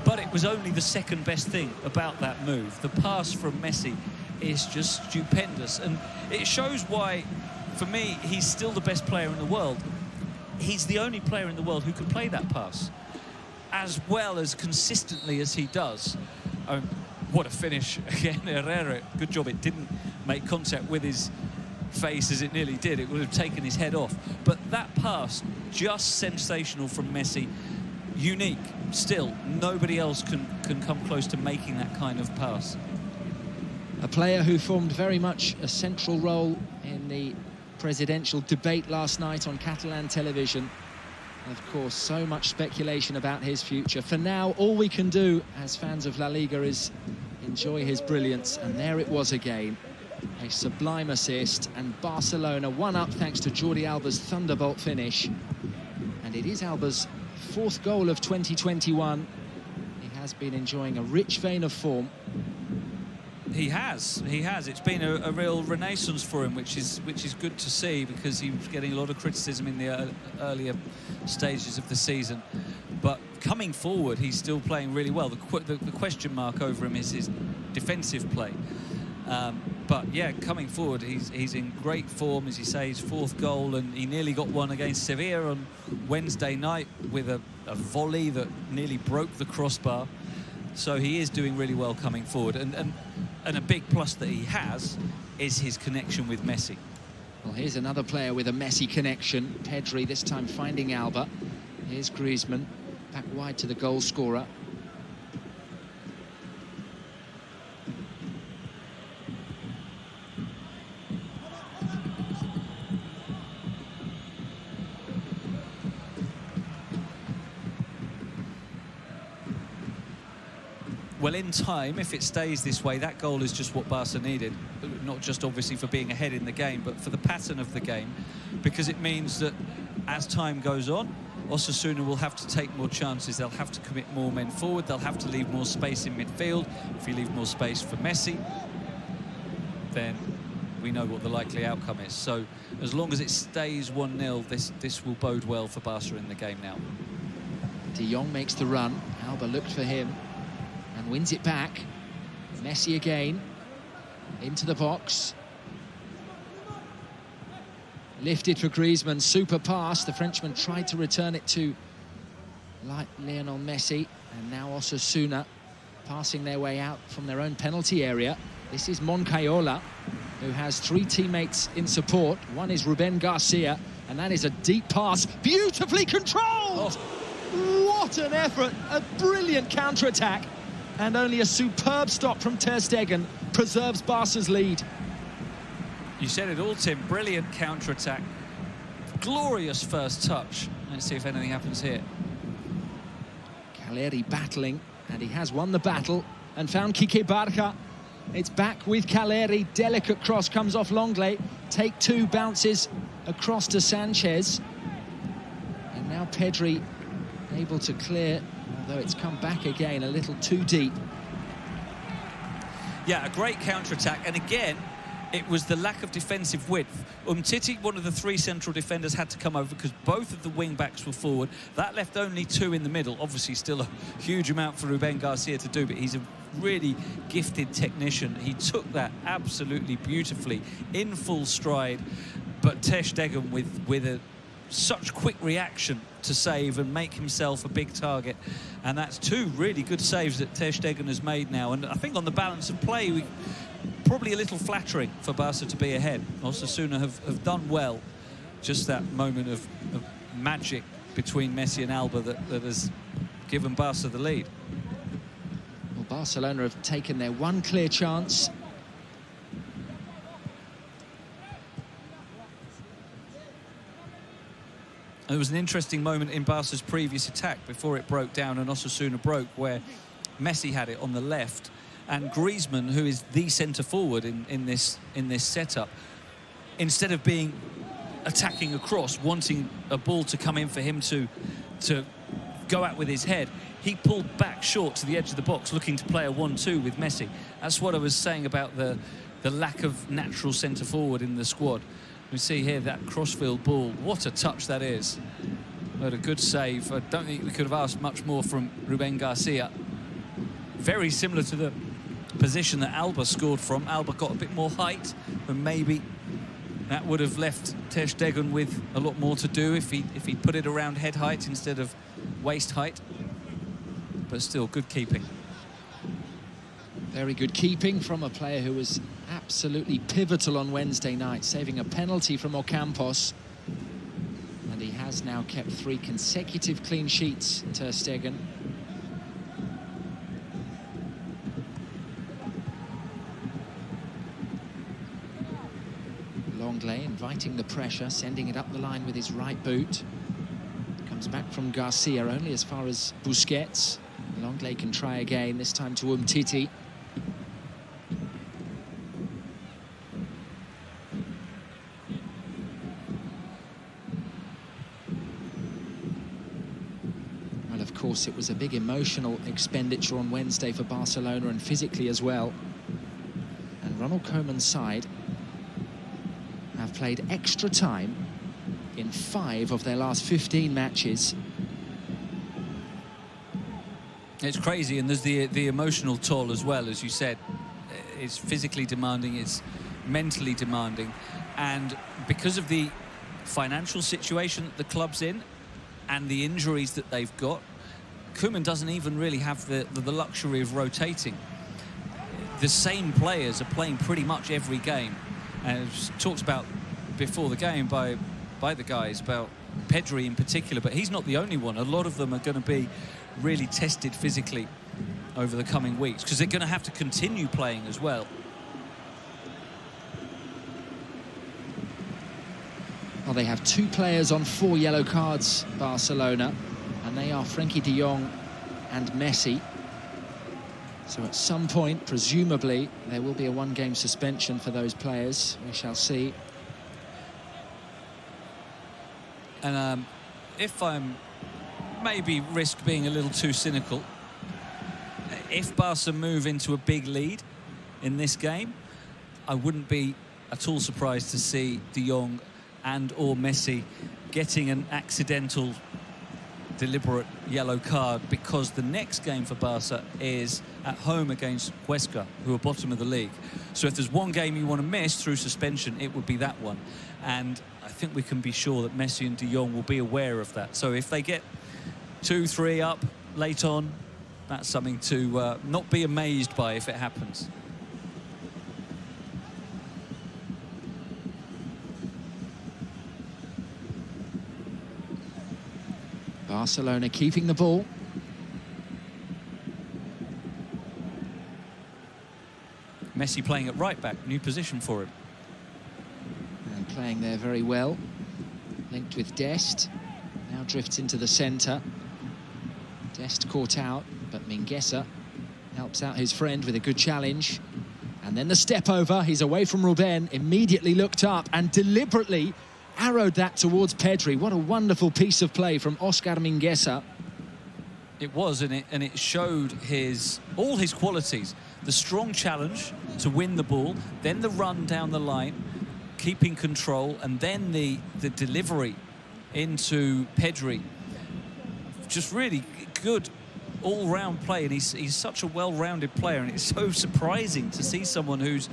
but it was only the second best thing about that move. The pass from Messi is just stupendous, and it shows why, for me, he's still the best player in the world. He's the only player in the world who can play that pass as well, as consistently as he does. What a finish again, Herrera. Good job it didn't make contact with his face as it nearly did. It would have taken his head off. But that pass, just sensational from Messi. Unique. Still, nobody else can come close to making that kind of pass. A player who formed very much a central role in the presidential debate last night on Catalan television. Of course, so much speculation about his future. For now, all we can do as fans of La Liga is enjoy his brilliance, and there it was again. A sublime assist, and Barcelona one up thanks to Jordi Alba's thunderbolt finish. And it is Alba's 4th goal of 2021. He has been enjoying a rich vein of form. He has. It's been a real renaissance for him, which is good to see, because he was getting a lot of criticism in the earlier stages of the season. coming forward, he's still playing really well. The question mark over him is his defensive play. But yeah, coming forward, he's in great form, as you say, his 4th goal, and he nearly got one against Sevilla on Wednesday night with a volley that nearly broke the crossbar. So he is doing really well coming forward, and a big plus that he has is his connection with Messi. Well, here's another player with a Messi connection. Pedri this time finding Alba. Here's Griezmann, back wide to the goal scorer. Well, in time, if it stays this way, that goal is just what Barca needed. Not just obviously for being ahead in the game, but for the pattern of the game, because it means that as time goes on, Osasuna will have to take more chances. They'll have to commit more men forward. They'll have to leave more space in midfield. If you leave more space for Messi, then we know what the likely outcome is. So as long as it stays 1-0, this will bode well for Barca in the game now. De Jong makes the run. Alba looked for him and wins it back. Messi again into the box, lifted for Griezmann, super pass. The Frenchman tried to return it to Lionel Messi, and now Osasuna passing their way out from their own penalty area. This is Moncayola, who has 3 teammates in support. One is Ruben Garcia, and that is a deep pass, beautifully controlled. What an effort, a brilliant counter-attack. And only a superb stop from Ter Stegen preserves Barca's lead. You said it all, Tim. Brilliant counter-attack. Glorious first touch. Let's see if anything happens here. Caleri battling, and he has won the battle and found Quique Barca. It's back with Caleri. Delicate cross comes off Longley. Take 2, bounces across to Sanchez. And now Pedri able to clear, although it's come back again a little too deep. Yeah, a great counter-attack, and again, it was the lack of defensive width. Umtiti, one of the 3 central defenders, had to come over because both of the wing-backs were forward. That left only 2 in the middle. Obviously, still a huge amount for Ruben Garcia to do, but he's a really gifted technician. He took that absolutely beautifully, in full stride, but Ter Stegen with such quick reaction to save and make himself a big target, and that's 2 really good saves that Ter Stegen has made now. And I think on the balance of play, probably a little flattering for Barca to be ahead. Osasuna have done well. Just that moment of magic between Messi and Alba that has given Barca the lead. Well, Barcelona have taken their one clear chance. There was an interesting moment in Barca's previous attack before it broke down and Osasuna broke, where Messi had it on the left, and Griezmann, who is the centre forward in this setup, instead of being attacking across, wanting a ball to come in for him to go out with his head, he pulled back short to the edge of the box, looking to play a 1-2 with Messi. That's what I was saying about the lack of natural centre forward in the squad. We see here that crossfield ball. What a touch that is. But a good save. I don't think we could have asked much more from Ruben Garcia. Very similar to the position that Alba scored from. Alba got a bit more height, and maybe that would have left Ter Stegen with a lot more to do if he put it around head height instead of waist height. But still, good keeping. Very good keeping from a player who was absolutely pivotal on Wednesday night, saving a penalty from Ocampos. And he has now kept 3 consecutive clean sheets, Ter Stegen. Longley inviting the pressure, sending it up the line with his right boot. Comes back from Garcia, only as far as Busquets. Longley can try again, this time to Umtiti. Of course, it was a big emotional expenditure on Wednesday for Barcelona, and physically as well. And Ronald Koeman's side have played extra time in 5 of their last 15 matches. It's crazy, and there's the emotional toll as well, as you said. It's physically demanding, it's mentally demanding, and because of the financial situation that the club's in and the injuries that they've got, Koeman doesn't even really have the luxury of rotating. The same players are playing pretty much every game, and it was talked about before the game by the guys about Pedri in particular, but he's not the only one. A lot of them are going to be really tested physically over the coming weeks because they're going to have to continue playing as well. Well, they have 2 players on 4 yellow cards, Barcelona, and they are Frenkie de Jong and Messi. So at some point, presumably, there will be a 1-game suspension for those players. We shall see. And if I'm maybe risk being a little too cynical, if Barca move into a big lead in this game, I wouldn't be at all surprised to see de Jong and or Messi getting an accidental, deliberate yellow card, because the next game for Barca is at home against Huesca, who are bottom of the league. So if there's one game you want to miss through suspension, it would be that one. And I think we can be sure that Messi and de Jong will be aware of that. So if they get 2-3 up late on, that's something to not be amazed by if it happens. Barcelona keeping the ball. Messi playing at right back, new position for him. And playing there very well. Linked with Dest. Now drifts into the centre. Dest caught out, but Mingueza helps out his friend with a good challenge. And then the step over. He's away from Ruben, immediately looked up and deliberately arrowed that towards Pedri. What a wonderful piece of play from Oscar Mingueza. It was, and it showed all his qualities. The strong challenge to win the ball, then the run down the line, keeping control, and then the delivery into Pedri. Just really good all-round play, and he's such a well-rounded player, and it's so surprising to see someone who's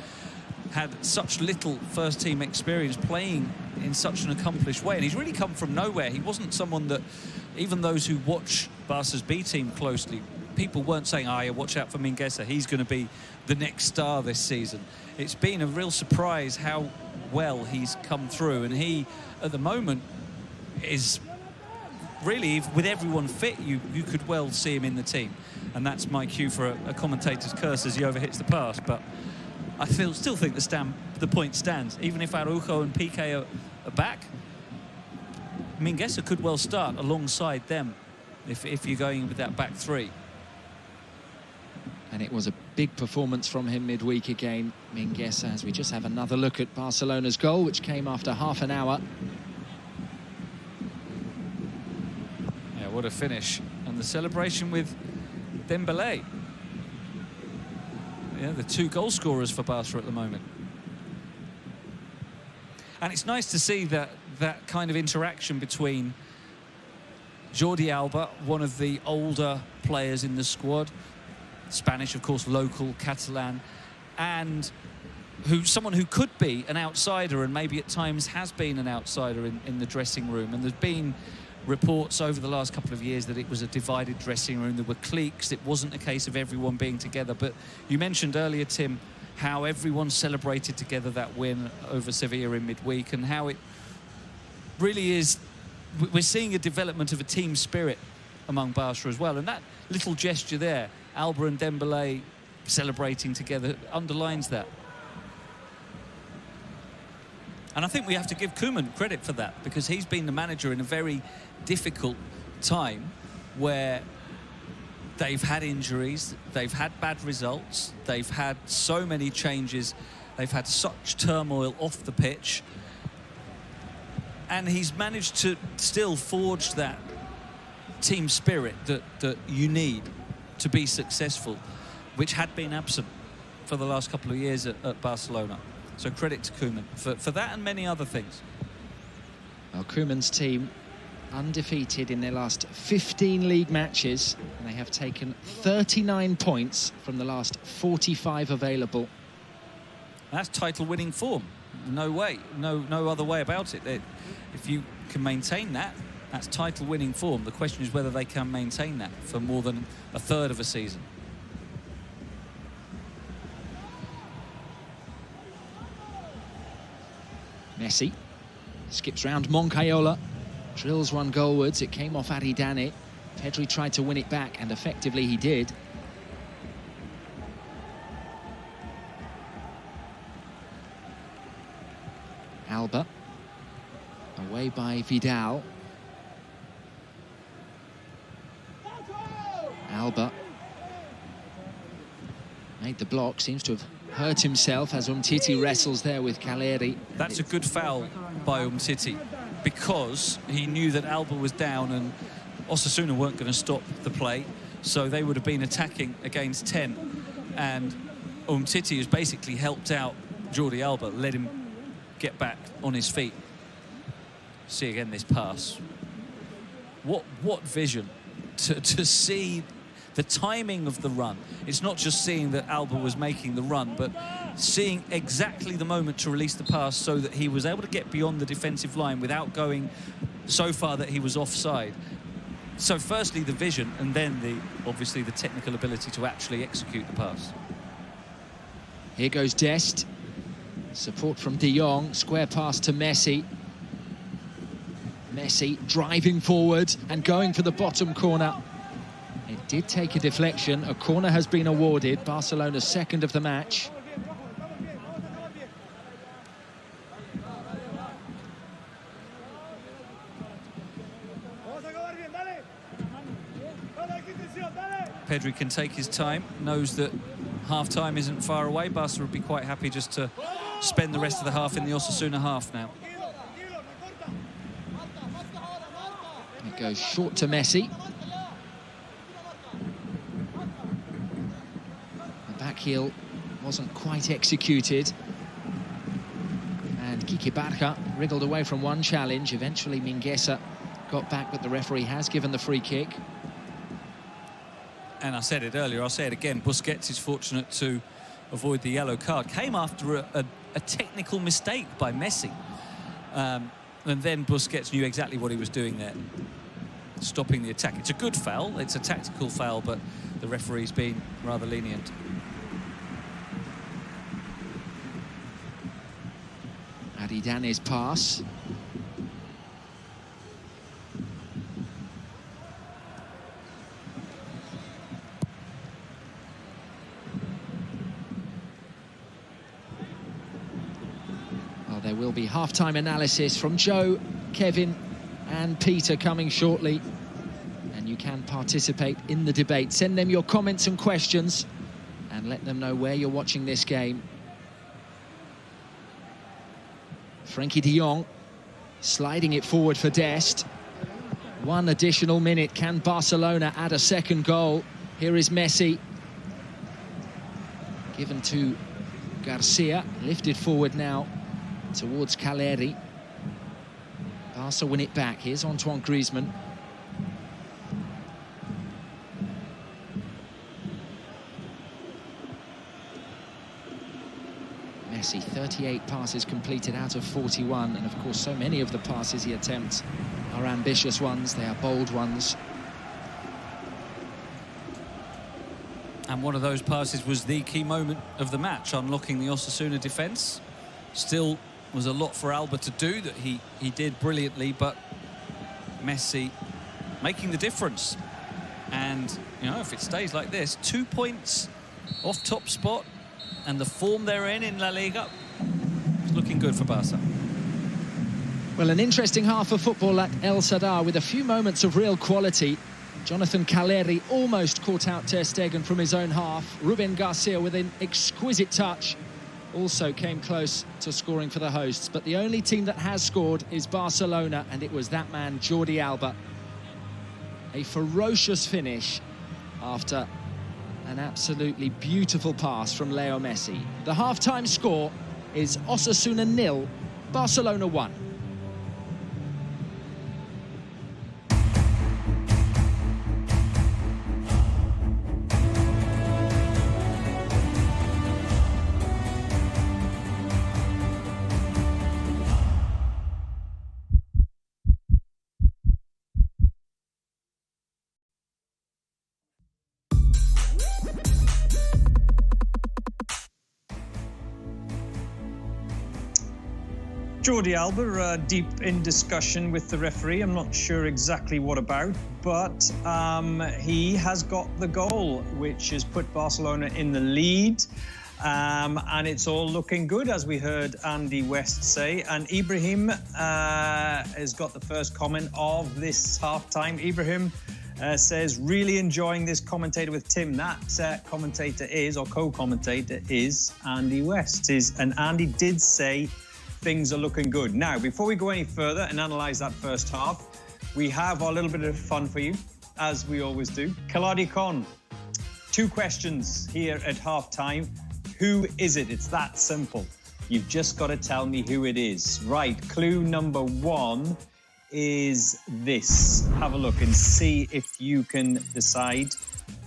had such little first-team experience playing in such an accomplished way. And he's really come from nowhere. He wasn't someone that, even those who watch Barca's B team closely, people weren't saying, oh, yeah, watch out for Mingueza, he's going to be the next star this season. It's been a real surprise how well he's come through, and he, at the moment, is really, with everyone fit, you could well see him in the team. And that's my cue for a commentator's curse as he overhits the pass. But I still think the point stands. Even if Araujo and Piqué are back, Mingueza could well start alongside them if you're going with that back 3. And it was a big performance from him midweek again, Mingueza, as we just have another look at Barcelona's goal, which came after half an hour. Yeah, what a finish. And the celebration with Dembélé. Yeah, the 2 goal scorers for Barca at the moment. And it's nice to see that kind of interaction between Jordi Alba, one of the older players in the squad, Spanish, of course, local, Catalan, and someone who could be an outsider and maybe at times has been an outsider in the dressing room. And there's been reports over the last couple of years that it was a divided dressing room. There were cliques. It wasn't a case of everyone being together. But you mentioned earlier, Tim, how everyone celebrated together that win over Sevilla in midweek, and how it really is, we're seeing a development of a team spirit among Barca as well. And that little gesture there, Alba and Dembélé celebrating together, underlines that. And I think we have to give Koeman credit for that, because he's been the manager in a very difficult time where they've had injuries, they've had bad results, they've had so many changes, they've had such turmoil off the pitch, and he's managed to still forge that team spirit that you need to be successful, which had been absent for the last couple of years at Barcelona. So credit to Koeman for that and many other things. Well, Koeman's team undefeated in their last 15 league matches, and they have taken 39 points from the last 45 available. That's title-winning form. No way, no other way about it. If you can maintain that, that's title-winning form. The question is whether they can maintain that for more than a third of a season. Messi skips round Moncayola, drills one goalwards. It came off Aridane. Pedri tried to win it back, and effectively he did. Alba, away by Vidal. Alba made the block, seems to have hurt himself as Umtiti wrestles there with Caleri. That's a good foul by Umtiti, because he knew that Alba was down and Osasuna weren't going to stop the play, so they would have been attacking against 10, and Umtiti has basically helped out Jordi Alba, let him get back on his feet. See again this pass. What vision to see the timing of the run. It's not just seeing that Alba was making the run, but seeing exactly the moment to release the pass so that he was able to get beyond the defensive line without going so far that he was offside. So firstly the vision, and then obviously the technical ability to actually execute the pass. Here goes Dest. Support from De Jong, square pass to Messi. Messi driving forward and going for the bottom corner. It did take a deflection. A corner has been awarded. Barcelona's second of the match. Pedri can take his time, knows that half-time isn't far away. Barca would be quite happy just to spend the rest of the half in the Osasuna half now. It goes short to Messi. The back heel wasn't quite executed. And Kike Barca wriggled away from one challenge. Eventually Mingueza got back, but the referee has given the free kick. And I said it earlier, I'll say it again, Busquets is fortunate to avoid the yellow card. Came after a technical mistake by Messi. And then Busquets knew exactly what he was doing there, stopping the attack. It's a good foul, it's a tactical foul, but the referee's been rather lenient. Aridane's pass. There will be half-time analysis from Joe, Kevin and Peter coming shortly, and you can participate in the debate. Send them your comments and questions and let them know where you're watching this game. Frenkie de Jong sliding it forward for Dest. One additional minute. Can Barcelona add a second goal? Here is Messi, given to Garcia, lifted forward now towards Caleri. Barca win it back. Here's Antoine Griezmann. Messi, 38 passes completed out of 41, and of course so many of the passes he attempts are ambitious ones, they are bold ones. And one of those passes was the key moment of the match, unlocking the Osasuna defence. Still was a lot for Alba to do that he did brilliantly, but Messi making the difference. And, you know, if it stays like this, 2 points off top spot, and the form they're in La Liga, it's looking good for Barca. Well, an interesting half of football at El Sadar with a few moments of real quality. Jonathan Caleri almost caught out Ter Stegen from his own half. Ruben Garcia with an exquisite touch also came close to scoring for the hosts, but the only team that has scored is Barcelona, and it was that man, Jordi Alba. A ferocious finish after an absolutely beautiful pass from Leo Messi. The half-time score is Osasuna 0, Barcelona 1. Jordi Alba deep in discussion with the referee. I'm not sure exactly what about, but he has got the goal, which has put Barcelona in the lead. And it's all looking good, as we heard Andy West say. And Ibrahim has got the first comment of this half-time. Ibrahim says, really enjoying this commentator with Tim. That commentator is, or co-commentator is, Andy West. And Andy did say things are looking good. Now, before we go any further and analyse that first half, we have our little bit of fun for you, as we always do. Kaladi Khan, 2 questions here at half-time. Who is it? It's that simple. You've just got to tell me who it is. Right, clue number 1 is this. Have a look and see if you can decide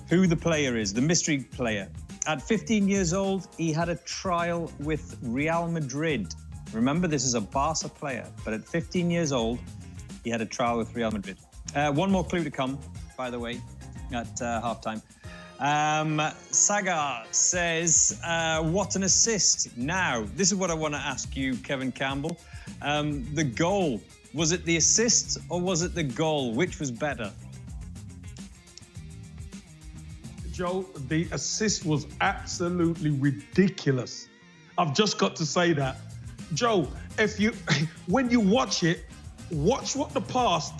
who the player is, the mystery player. At 15 years old, he had a trial with Real Madrid. Remember, this is a Barca player, but at 15 years old, he had a trial with Real Madrid. One more clue to come, by the way, at halftime. Sagar says, what an assist. Now, this is what I want to ask you, Kevin Campbell. The goal, was it the assist or was it the goal? Which was better? Joe, the assist was absolutely ridiculous. I've just got to say that. Joe, when you watch it, watch what the pass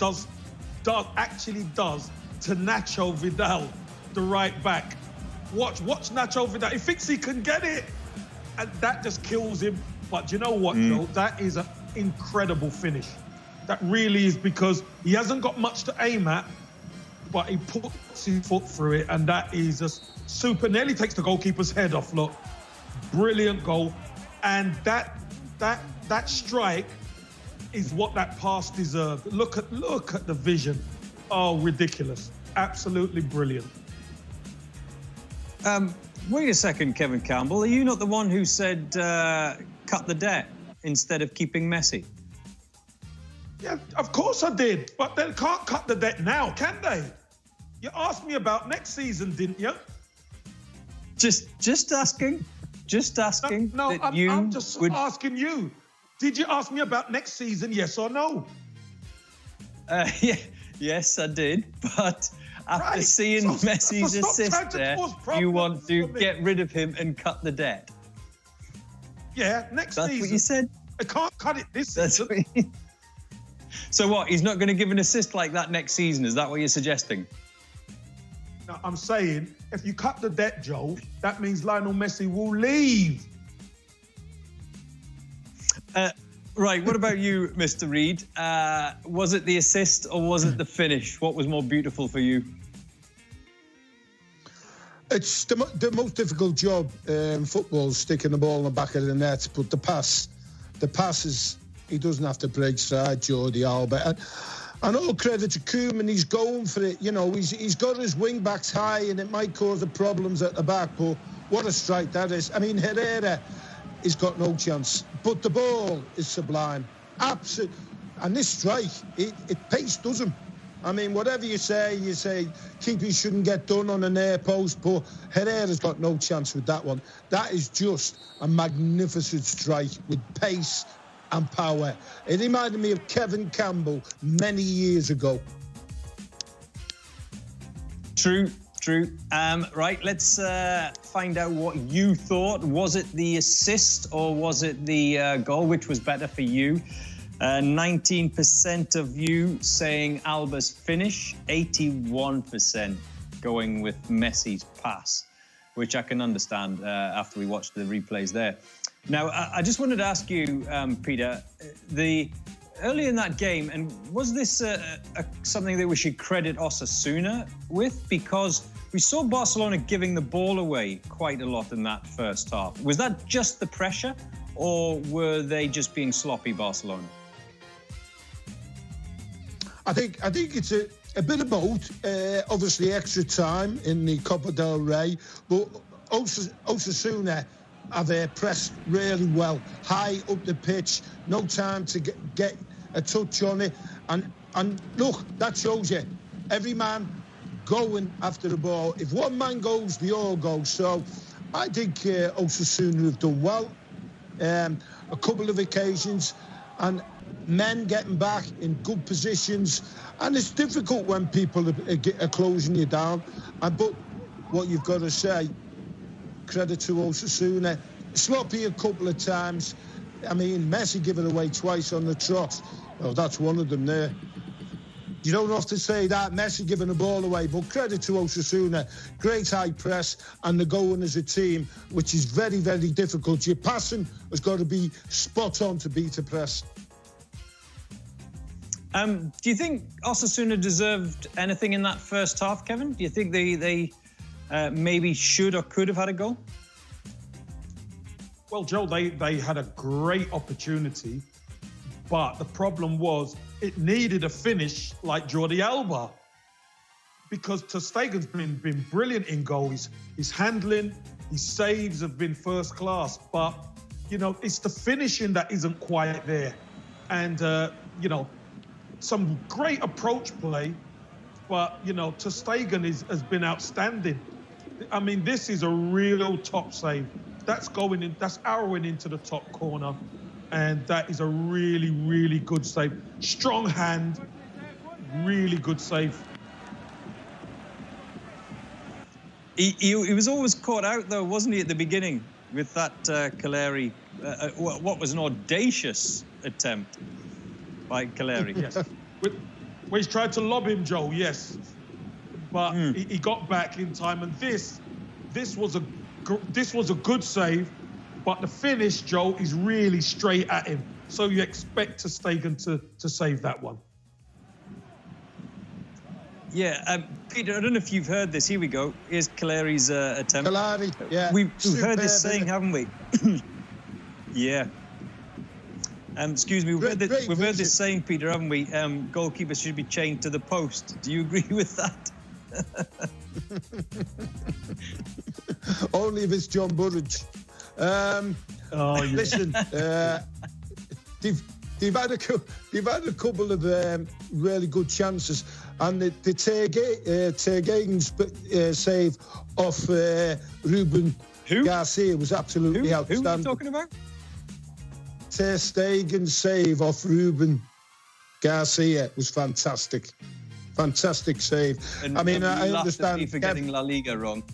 actually does to Nacho Vidal, the right back. Watch Nacho Vidal. He thinks he can get it, and that just kills him. But you know what, Joe? That is an incredible finish. That really is, because he hasn't got much to aim at, but he puts his foot through it, and that is just super. Nearly takes the goalkeeper's head off. Look, brilliant goal, and that strike is what that pass deserved. Look at the vision. Oh, ridiculous! Absolutely brilliant. Wait a second, Kevin Campbell. Are you not the one who said cut the debt instead of keeping Messi? Yeah, of course I did. But they can't cut the debt now, can they? You asked me about next season, didn't you? Just asking. Just asking. No, I'm just asking you. Did you ask me about next season, yes or no? Yeah, yes, I did. But after seeing Messi's assist there, you want to get rid of him and cut the debt. Yeah, next season. That's what you said? I can't cut it this season. So what, he's not going to give an assist like that next season? Is that what you're suggesting? No, I'm saying, if you cut the debt, Joe, that means Lionel Messi will leave. Right, what about you, Mr. Reid? Was it the assist or was it the finish? What was more beautiful for you? It's the most difficult job in football, sticking the ball in the back of the net. But the pass is, he doesn't have to break stride, Jordi Alba. And all credit to Koeman, he's going for it. You know, he's got his wing backs high, and it might cause the problems at the back. But what a strike that is! I mean, Herrera, he's got no chance. But the ball is sublime, absolutely. And this strike, it pace him. I mean, whatever you say keepers shouldn't get done on an air post, but Herrera's got no chance with that one. That is just a magnificent strike with pace and power. It reminded me of Kevin Campbell many years ago. True. Right, let's find out what you thought. Was it the assist or was it the goal? Which was better for you? 19% of you saying Alba's finish, 81% going with Messi's pass, which I can understand after we watched the replays there. Now, I just wanted to ask you, Peter, early in that game, and was this something that we should credit Osasuna with? Because we saw Barcelona giving the ball away quite a lot in that first half. Was that just the pressure, or were they just being sloppy, Barcelona? I think it's a bit of both. Obviously, extra time in the Copa del Rey, but Osasuna have pressed really well, high up the pitch, no time to get a touch on it, and look, that shows you every man going after the ball. If one man goes, they all go. So I think Osasuna have done well. A couple of occasions, and men getting back in good positions. And it's difficult when people are closing you down. But what you've got to say, credit to Osasuna, sloppy a couple of times. I mean, Messi gave it away twice on the trot. Well, that's one of them there. You don't have to say that, Messi giving the ball away, but credit to Osasuna. Great high press, and they're going as a team, which is very, very difficult. Your passing has got to be spot on to beat a press. Do you think Osasuna deserved anything in that first half, Kevin? Do you think they maybe should or could have had a goal? Well, Joe, they had a great opportunity, but the problem was it needed a finish like Jordi Alba, because ter Stegen's been brilliant in goal. His handling, his saves have been first class, but, you know, it's the finishing that isn't quite there. And, you know, some great approach play, but, you know, ter Stegen has been outstanding. I mean, this is a real top save. That's going in, that's arrowing into the top corner. And that is a really, really good save. Strong hand, really good save. He was always caught out, though, wasn't he, at the beginning with that Caleri? What was an audacious attempt by Caleri. Yes. Well, he's tried to lob him, Joe, yes. But he got back in time. And this was a good save. But the finish, Joe, is really straight at him. So you expect ter Stegen to save that one. Yeah, Peter, I don't know if you've heard this. Here we go. Here's Caleri's attempt. Caleri, yeah. We've heard this saying, haven't we? Yeah. Excuse me, we've heard this saying, Peter, haven't we? Goalkeepers should be chained to the post. Do you agree with that? Only if it's John Burridge. Listen, they've had a couple of really good chances, and the ter Stegen's save off Ruben Garcia was absolutely outstanding. Who are you talking about? Ter Stegen's save off Ruben Garcia was fantastic. Fantastic save. And, I mean, I understand for getting La Liga wrong.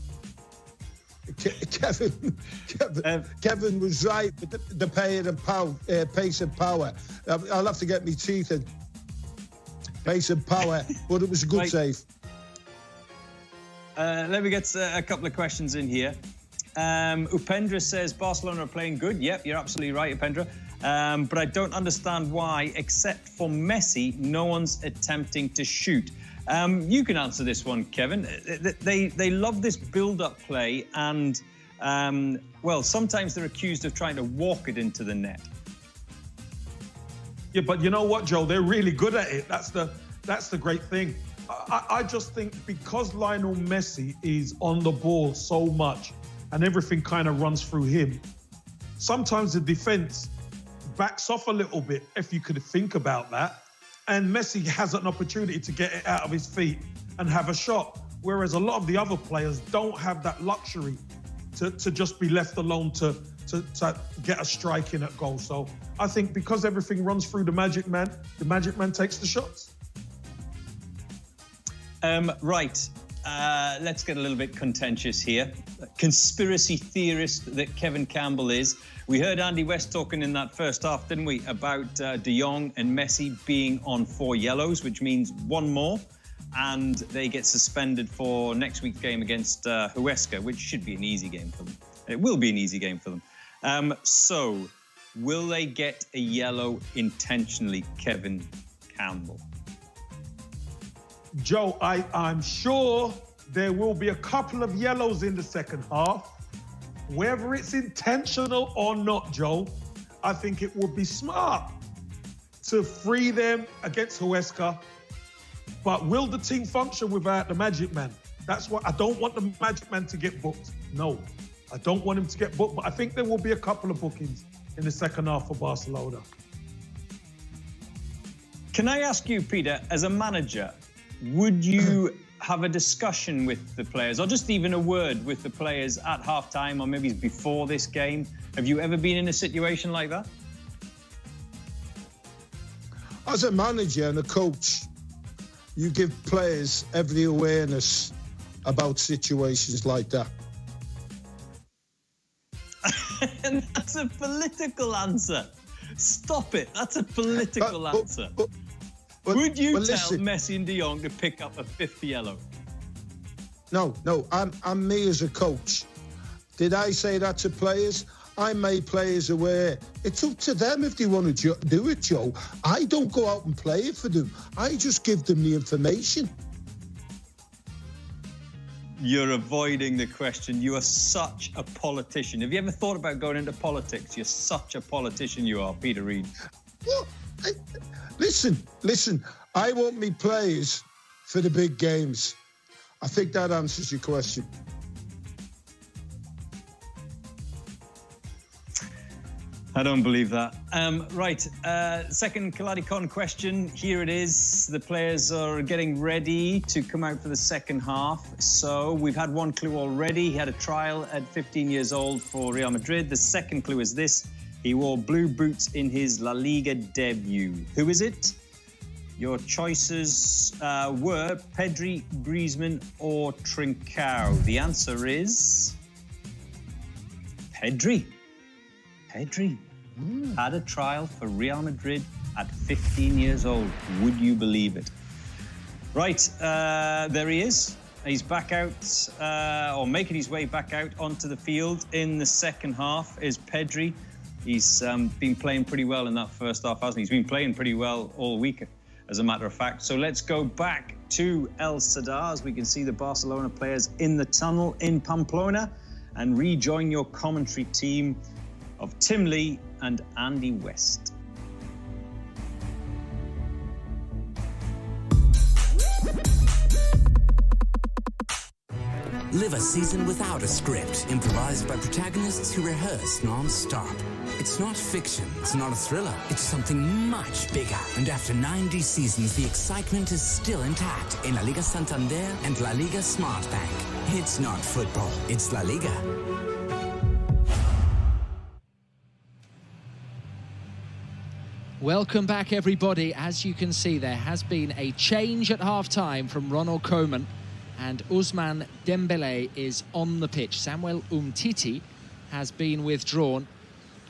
Kevin was right with the pace and power. I'll have to get my teeth in. Pace and power, but it was a good save. Let me get a couple of questions in here. Upendra says Barcelona are playing good. Yep, you're absolutely right, Upendra. But I don't understand why, except for Messi, no one's attempting to shoot. You can answer this one, Kevin. They love this build-up play, and, well, sometimes they're accused of trying to walk it into the net. Yeah, but you know what, Joe? They're really good at it. That's the great thing. I just think because Lionel Messi is on the ball so much and everything kind of runs through him, sometimes the defense backs off a little bit, if you could think about that. And Messi has an opportunity to get it out of his feet and have a shot, whereas a lot of the other players don't have that luxury to just be left alone to get a strike in at goal. So I think because everything runs through the Magic Man takes the shots. Right. Let's get a little bit contentious here. Conspiracy theorist that Kevin Campbell is. We heard Andy West talking in that first half, didn't we, about De Jong and Messi being on 4 yellows, which means one more, and they get suspended for next week's game against Huesca, which should be an easy game for them. It will be an easy game for them. So, will they get a yellow intentionally, Kevin Campbell? Joe, I'm sure there will be a couple of yellows in the second half. Whether it's intentional or not, Joe, I think it would be smart to free them against Huesca. But will the team function without the Magic Man? That's what I don't want the Magic Man to get booked. No, I don't want him to get booked. But I think there will be a couple of bookings in the second half for Barcelona. Can I ask you, Peter, as a manager, would you have a discussion with the players, or just even a word with the players at halftime, or maybe before this game? Have you ever been in a situation like that? as a manager and a coach, you give players every awareness about situations like that. And that's a political answer. Stop it. That's a political answer. Would you tell Messi and De Jong to pick up a fifth yellow? No. I'm me as a coach. Did I say that to players? I made players aware. It's up to them if they want to do it, Joe. I don't go out and play it for them. I just give them the information. You're avoiding the question. You are such a politician. Have you ever thought about going into politics? You're such a politician, you are, Peter Reid. What? Listen. I want me players for the big games. I think that answers your question. I don't believe that. Right, second Kaladikon question. Here it is. The players are getting ready to come out for the second half. So we've had one clue already. He had a trial at 15 years old for Real Madrid. The second clue is this. He wore blue boots in his La Liga debut. Who is it? Your choices were Pedri, Griezmann or Trincao. The answer is Pedri. Pedri had a trial for Real Madrid at 15 years old. Would you believe it? Right, there he is. He's back out, or making his way back out onto the field in the second half is Pedri. He's been playing pretty well in that first half, hasn't he? He's been playing pretty well all week, as a matter of fact. So let's go back to El Sadar as we can see the Barcelona players in the tunnel in Pamplona and rejoin your commentary team of Tim Lee and Andy West. Live a season without a script, improvised by protagonists who rehearse non-stop. It's not fiction, it's not a thriller, it's something much bigger. And after 90 seasons, the excitement is still intact in La Liga Santander and La Liga Smart Bank. It's not football, it's La Liga. Welcome back, everybody. As you can see, there has been a change at half-time from Ronald Koeman, and Ousmane Dembélé is on the pitch. Samuel Umtiti has been withdrawn.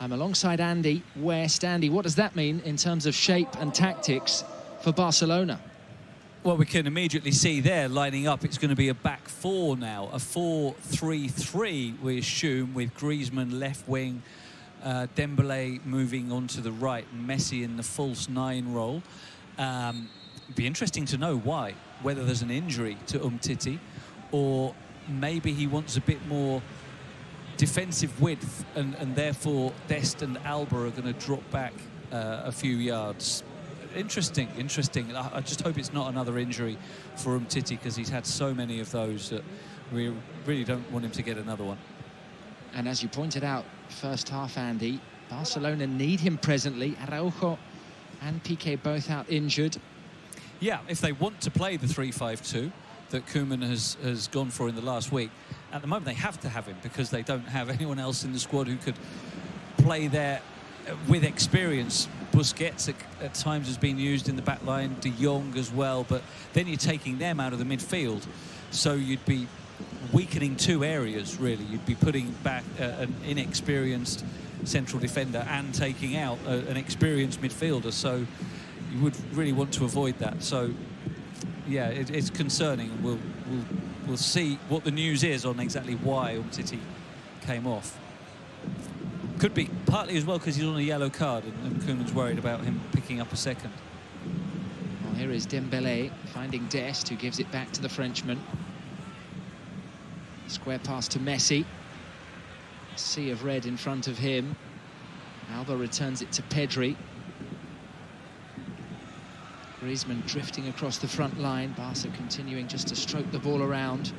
I'm alongside Andy West. Andy, what does that mean in terms of shape and tactics for Barcelona? Well, we can immediately see there lining up. It's going to be a back four now, a 4-3-3, we assume, with Griezmann left wing, Dembélé moving on to the right, Messi in the false nine role. Be interesting to know why, whether there's an injury to Umtiti or maybe he wants a bit more defensive width and therefore Dest and Alba are going to drop back a few yards. Interesting. I just hope it's not another injury for Umtiti because he's had so many of those that we really don't want him to get another one. And as you pointed out, first half, Andy, Barcelona need him presently. Araujo and Piqué both out injured. Yeah, if they want to play the 3-5-2 that Koeman has gone for in the last week, at the moment they have to have him because they don't have anyone else in the squad who could play there with experience. Busquets at times has been used in the back line, De Jong as well, but then you're taking them out of the midfield, so you'd be weakening two areas, really. You'd be putting back an inexperienced central defender and taking out an experienced midfielder, so you would really want to avoid that. So yeah, it's concerning, and we'll see what the news is on exactly why Umtiti came off. Could be partly as well because he's on a yellow card and Koeman's worried about him picking up a second. Well, here is Dembélé finding Dest, who gives it back to the Frenchman. Square pass to Messi. Sea of red in front of him. Alba returns it to Pedri. Griezmann drifting across the front line. Barca continuing just to stroke the ball around.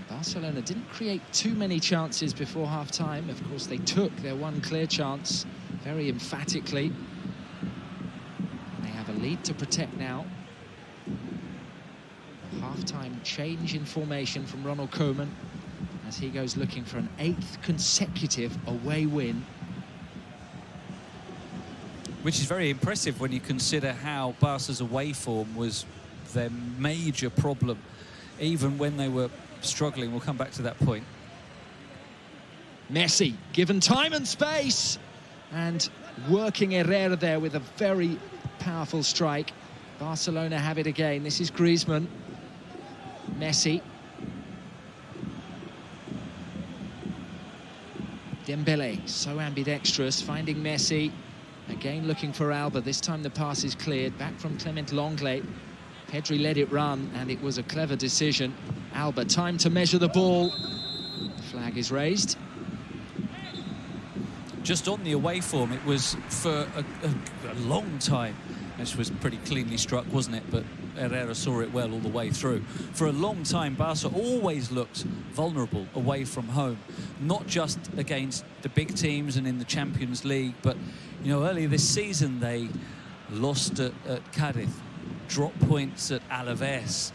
Barcelona didn't create too many chances before half-time. Of course, they took their one clear chance very emphatically. They have a lead to protect now. A half-time change in formation from Ronald Koeman as he goes looking for an 8th consecutive away win. Which is very impressive when you consider how Barca's away form was their major problem, even when they were struggling. We'll come back to that point. Messi, given time and space, and working Herrera there with a very powerful strike. Barcelona have it again. This is Griezmann. Messi. Dembele, so ambidextrous, finding Messi. Again looking for Alba. This time the pass is cleared. Back from Clement Lenglet. Pedri let it run, and it was a clever decision. Alba, time to measure the ball. The flag is raised. Just on the away form, it was for a long time. This was pretty cleanly struck, wasn't it? But Herrera saw it well all the way through. For a long time, Barca always looked vulnerable away from home, not just against the big teams and in the Champions League, but, you know, earlier this season they lost at Cadiz, dropped points at Alaves,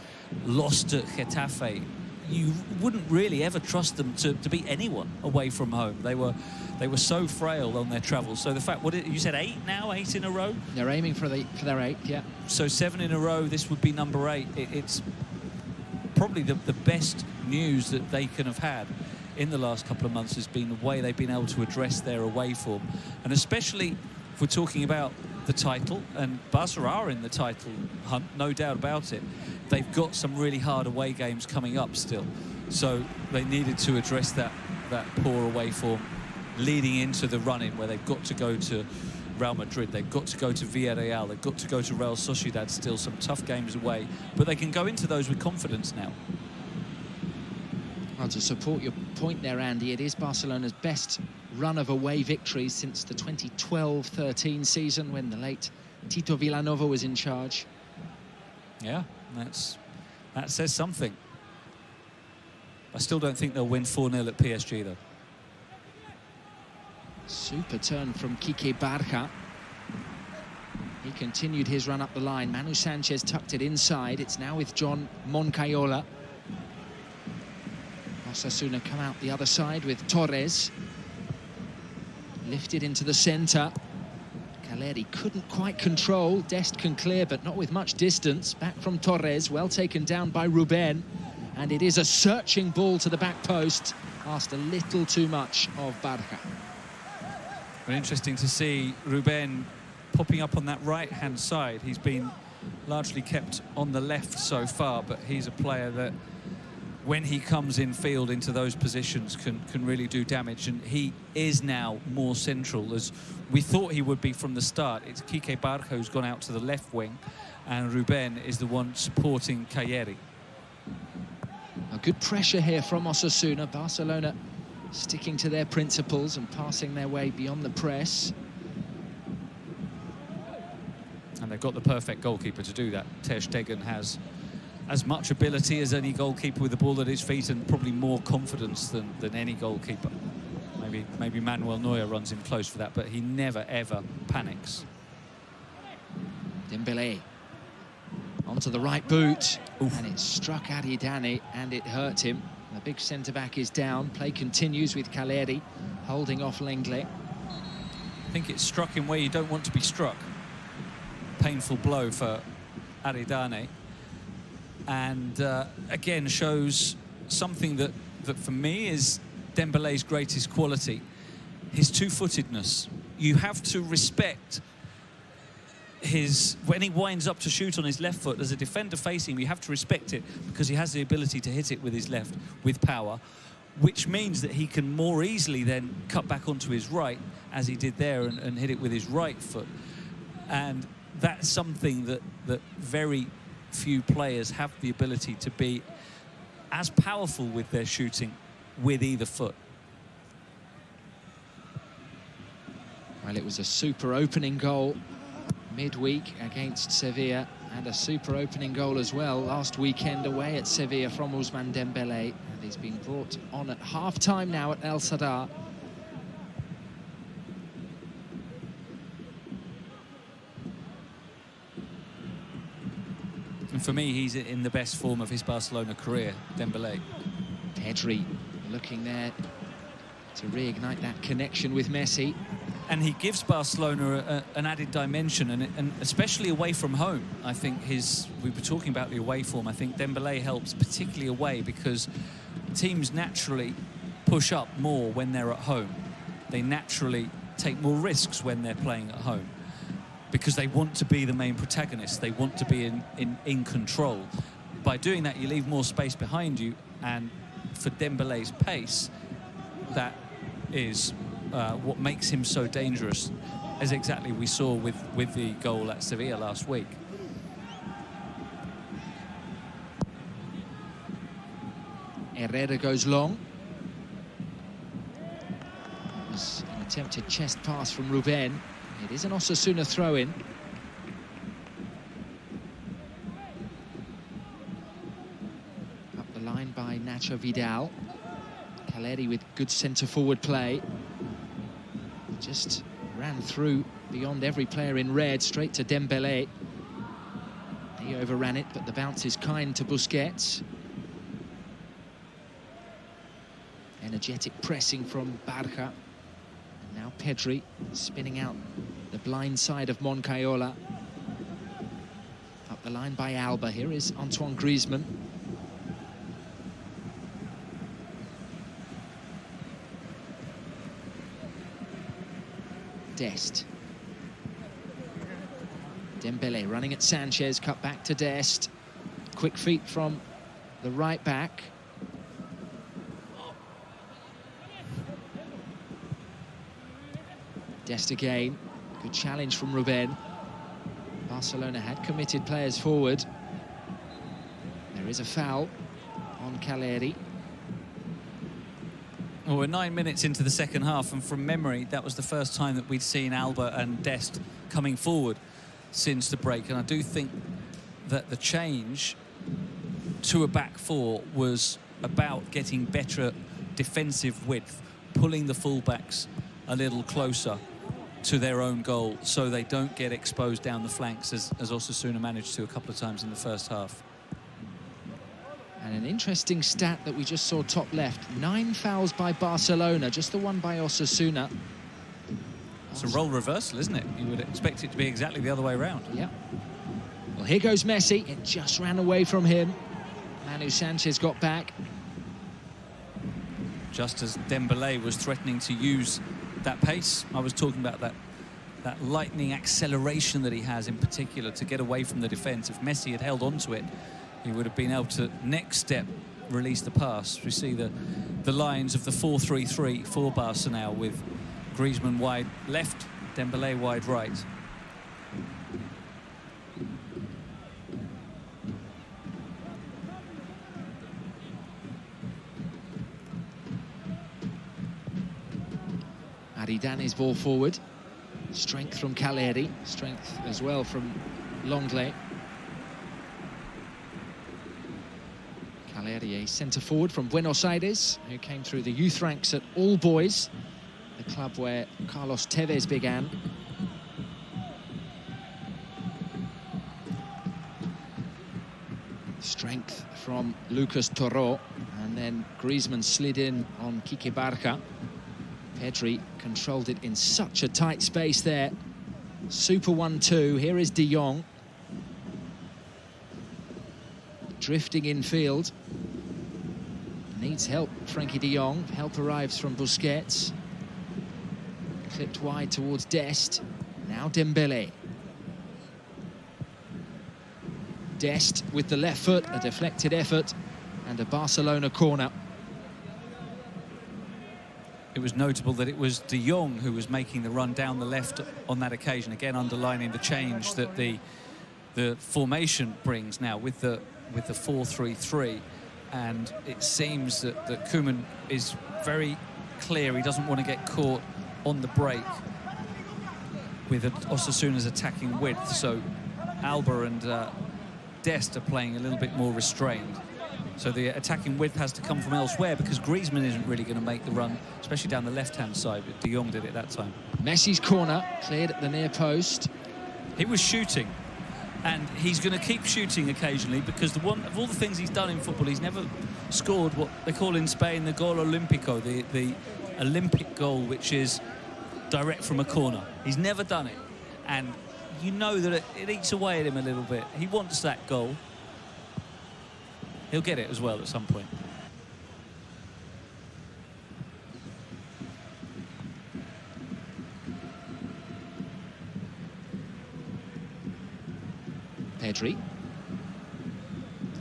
lost at Getafe. You wouldn't really ever trust them to beat anyone away from home. They were so frail on their travels. So the fact, you said 8 now, 8 in a row? They're aiming for their 8th, yeah. So 7 in a row, this would be number 8. It's probably the best news that they can have had in the last couple of months has been the way they've been able to address their away form. And especially if we're talking about the title, and Barca are in the title hunt, no doubt about it. They've got some really hard away games coming up still. So they needed to address that poor away form leading into the run-in, where they've got to go to Real Madrid, they've got to go to Villarreal, they've got to go to Real Sociedad, still some tough games away, but they can go into those with confidence now. Well, to support your point there, Andy, it is Barcelona's best run of away victories since the 2012-13 season, when the late Tito Villanova was in charge. Yeah, that says something. I still don't think they'll win 4-0 at PSG, though. Super turn from Quique Barca. He continued his run up the line. Manu Sanchez tucked it inside. It's now with John Moncayola. Osasuna come out the other side with Torres. Lifted into the centre. Caleri couldn't quite control. Dest can clear, but not with much distance. Back from Torres, well taken down by Ruben. And it is a searching ball to the back post. Asked a little too much of Barca. Well, interesting to see Ruben popping up on that right-hand side. He's been largely kept on the left so far, but he's a player that, when he comes in field into those positions, can really do damage, and he is now more central, as we thought he would be from the start. It's Quique Barca who's gone out to the left wing, and Ruben is the one supporting Caleri. A good pressure here from Osasuna. Barcelona sticking to their principles and passing their way beyond the press. And they've got the perfect goalkeeper to do that. Ter Stegen has as much ability as any goalkeeper with the ball at his feet, and probably more confidence than any goalkeeper. Maybe Manuel Neuer runs him close for that, but he never, ever panics. Dembele onto the right boot. Oof. And it struck Aridane, and it hurt him. The big centre-back is down. Play continues with Caleri holding off Lenglet. I think it struck him where you don't want to be struck. Painful blow for Aridane. And again shows something that for me is Dembele's greatest quality, his two-footedness. You have to respect when he winds up to shoot on his left foot. As a defender facing him, you have to respect it, because he has the ability to hit it with his left with power, which means that he can more easily then cut back onto his right, as he did there, and hit it with his right foot. And that's something that very few players have the ability to be as powerful with their shooting with either foot. Well, it was a super opening goal midweek against Sevilla, and a super opening goal as well last weekend away at Sevilla from Ousmane Dembele. And he's been brought on at half-time now at El Sadar. And for me, he's in the best form of his Barcelona career, Dembele. Pedri looking there to reignite that connection with Messi. And he gives Barcelona an added dimension, and especially away from home. I think we were talking about the away form. I think Dembélé helps particularly away because teams naturally push up more when they're at home. They naturally take more risks when they're playing at home because they want to be the main protagonist. They want to be in control. By doing that, you leave more space behind you, and for Dembélé's pace, that is what makes him so dangerous, as exactly we saw with the goal at Sevilla last week. Herrera goes long. It was an attempted chest pass from Ruben. It is an Osasuna throw-in. Up the line by Nacho Vidal. Caleri with good centre-forward play. Just ran through beyond every player in red, straight to Dembélé. He overran it, but the bounce is kind to Busquets. Energetic pressing from Barca. And now Pedri spinning out the blind side of Moncayola. Up the line by Alba. Here is Antoine Griezmann. Dest. Dembélé running at Sanchez, cut back to Dest. Quick feet from the right back. Dest again. Good challenge from Ruben. Barcelona had committed players forward. There is a foul on Caleri. Well, we're 9 minutes into the second half, and from memory, that was the first time that we'd seen Alba and Dest coming forward since the break. And I do think that the change to a back four was about getting better defensive width, pulling the fullbacks a little closer to their own goal so they don't get exposed down the flanks, as Osasuna managed to a couple of times in the first half. And an interesting stat that we just saw top left. 9 fouls by Barcelona, just the one by Osasuna. It's a role reversal, isn't it? You would expect it to be exactly the other way around. Yeah. Well, here goes Messi. It just ran away from him. Manu Sanchez got back. Just as Dembélé was threatening to use that pace. I was talking about that lightning acceleration that he has in particular to get away from the defence. If Messi had held on to it, he would have been able to, next step, release the pass. We see the lines of the 4-3-3 for Barca now, with Griezmann wide left, Dembélé wide right. Aridane's ball forward. Strength from Caleri. Strength as well from Longley. Caleri, a centre-forward from Buenos Aires, who came through the youth ranks at All Boys, the club where Carlos Tevez began. Strength from Lucas Toró, and then Griezmann slid in on Quique Barca. Pedri controlled it in such a tight space there. Super 1-2. Here is De Jong. Drifting infield. Needs help, Frankie De Jong. Help arrives from Busquets. Clipped wide towards Dest. Now Dembélé. Dest with the left foot, a deflected effort, and a Barcelona corner. It was notable that it was De Jong who was making the run down the left on that occasion, again underlining the change that the formation brings now with the 4-3-3, and it seems that Koeman is very clear. He doesn't want to get caught on the break with Osasuna's attacking width, so Alba and Dest are playing a little bit more restrained. So the attacking width has to come from elsewhere, because Griezmann isn't really going to make the run, especially down the left-hand side, but De Jong did it that time. Messi's corner, cleared at the near post. He was shooting And he's going to keep shooting occasionally, because of all the things he's done in football, he's never scored what they call in Spain the gol olímpico, the Olympic goal, which is direct from a corner. He's never done it. And you know that it eats away at him a little bit. He wants that goal. He'll get it as well at some point. Pedri.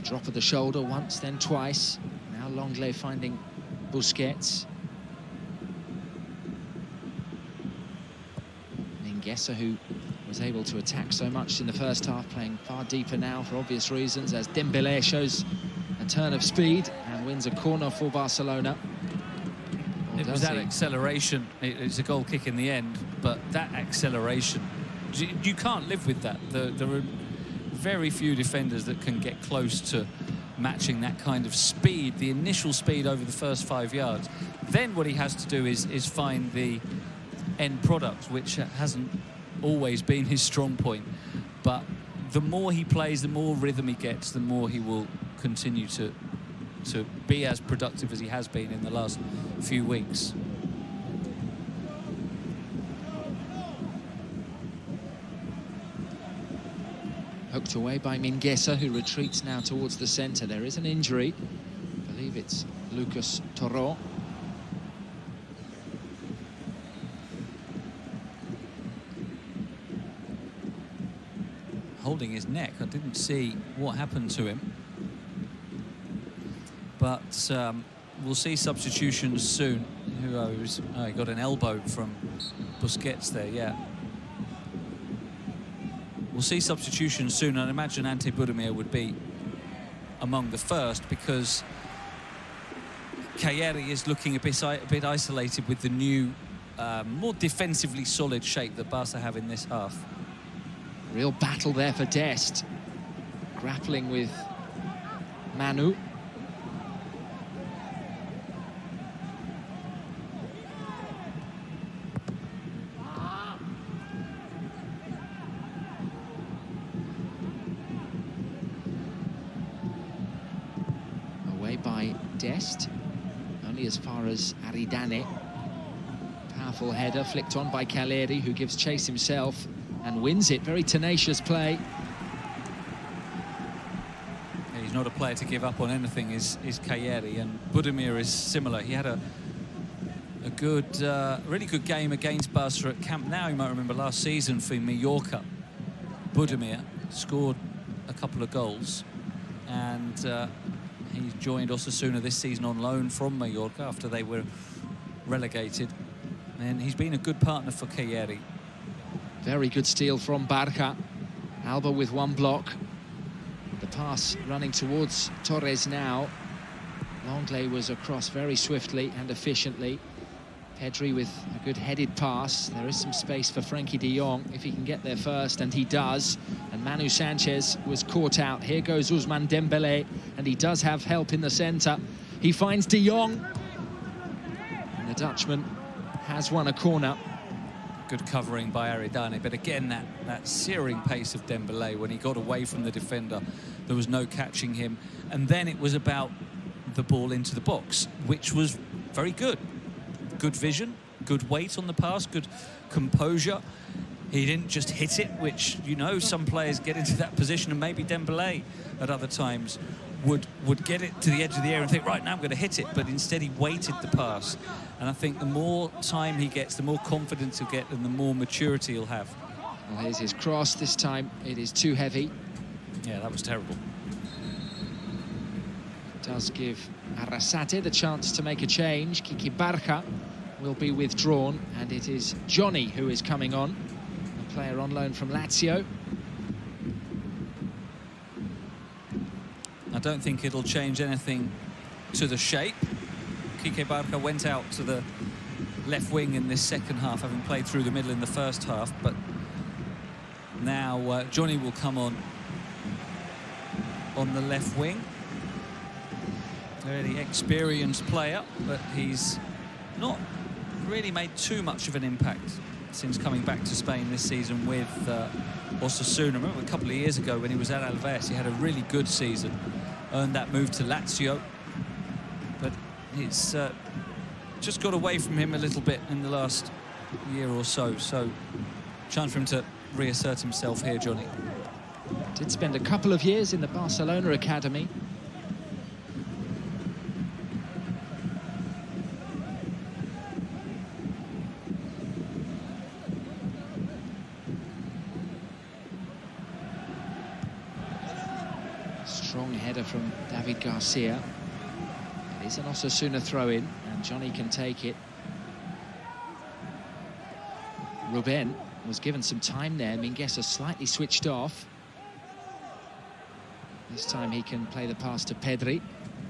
Drop of the shoulder once, then twice. Now Longley finding Busquets. Mingueza, who was able to attack so much in the first half, playing far deeper now for obvious reasons, as Dembélé shows a turn of speed and wins a corner for Barcelona. It was that acceleration. It's a goal kick in the end, but that acceleration, you can't live with that. There are very few defenders that can get close to matching that kind of speed, the initial speed over the first 5 yards. Then what he has to do is find the end product, which hasn't always been his strong point. But the more he plays, the more rhythm he gets, the more he will continue to be as productive as he has been in the last few weeks. Hooked away by Mingueza, who retreats now towards the centre. There is an injury. I believe it's Lucas Toró. Holding his neck. I didn't see what happened to him. But we'll see substitutions soon. Who knows? Oh, he got an elbow from Busquets there, yeah. We'll see substitutions soon, and I imagine Ante Budimir would be among the first, because Caleri is looking a bit isolated with the new, more defensively solid shape that Barca have in this half. Real battle there for Dest. Grappling with Manu. By Dest, only as far as Aridane. Powerful header flicked on by Caleri, who gives chase himself and wins it. Very tenacious play. Yeah, he's not a player to give up on anything, is Caleri, and Budimir is similar. He had a good, really good game against Barca at Camp Nou. You might remember last season for Mallorca. Budimir scored a couple of goals, and he joined Osasuna this season on loan from Mallorca after they were relegated. And he's been a good partner for Caleri. Very good steal from Barca. Alba with one block. The pass running towards Torres now. Longley was across very swiftly and efficiently. Pedri with a good headed pass. There is some space for Frenkie de Jong if he can get there first, and he does. And Manu Sanchez was caught out. Here goes Ousmane Dembélé, and he does have help in the centre. He finds de Jong, and the Dutchman has won a corner. Good covering by Aridane, but again that searing pace of Dembélé. When he got away from the defender, there was no catching him. And then it was about the ball into the box, which was very good. Good vision, good weight on the pass, good composure. He didn't just hit it, which, you know, some players get into that position, and maybe Dembélé at other times would get it to the edge of the area and think, right, now I'm going to hit it. But instead he weighted the pass. And I think the more time he gets, the more confidence he'll get, and the more maturity he'll have. Well, here's his cross. This time it is too heavy. Yeah, that was terrible. Does give Arrasate the chance to make a change. Kiki Barca will be withdrawn, and it is Johnny who is coming on, a player on loan from Lazio. I don't think it'll change anything to the shape. Kike Barca went out to the left wing in this second half, having played through the middle in the first half, but now Johnny will come on the left wing. Really experienced player, but he's not really made too much of an impact since coming back to Spain this season with Osasuna. I remember a couple of years ago when he was at Alves, he had a really good season, earned that move to Lazio, but it's just got away from him a little bit in the last year or so. So, chance for him to reassert himself here, Johnny. Did spend a couple of years in the Barcelona academy. Strong header from David Garcia. It is an Osasuna throw-in, and Johnny can take it. Ruben was given some time there. Mingueza slightly switched off. This time he can play the pass to Pedri.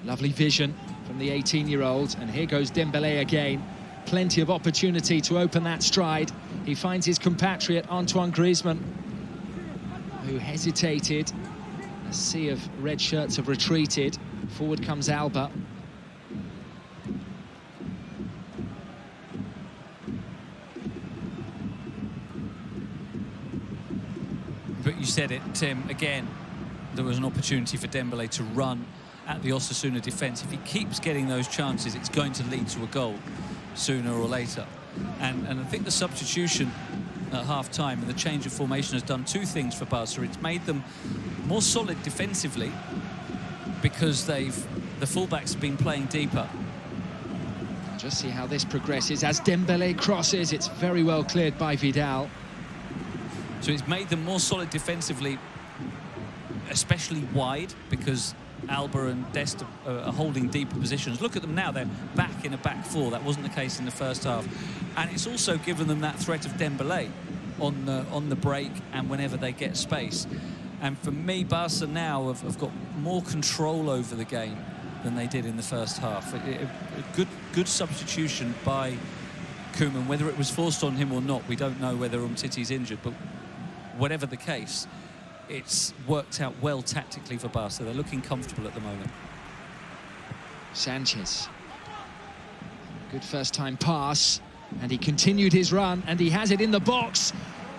Lovely vision from the 18-year-old. And here goes Dembélé again. Plenty of opportunity to open that stride. He finds his compatriot Antoine Griezmann, who hesitated. A sea of red shirts have retreated. Forward comes Alba. But you said it, Tim, again, there was an opportunity for Dembélé to run at the Osasuna defence. If he keeps getting those chances, it's going to lead to a goal sooner or later. And I think the substitution at half-time and the change of formation has done two things for Barca. It's made them more solid defensively because the fullbacks have been playing deeper. Just see how this progresses as Dembélé crosses. It's very well cleared by Vidal. So it's made them more solid defensively, especially wide, because Alba and Dest are holding deeper positions. Look at them now, they're back in a back four. That wasn't the case in the first half. And it's also given them that threat of Dembélé on the break and whenever they get space. And for me, Barca now have got more control over the game than they did in the first half. A good substitution by Koeman. Whether it was forced on him or not, we don't know whether Umtiti's injured, but whatever the case, it's worked out well tactically for Barca. They're looking comfortable at the moment. Sanchez. Good first-time pass, and he continued his run, and he has it in the box.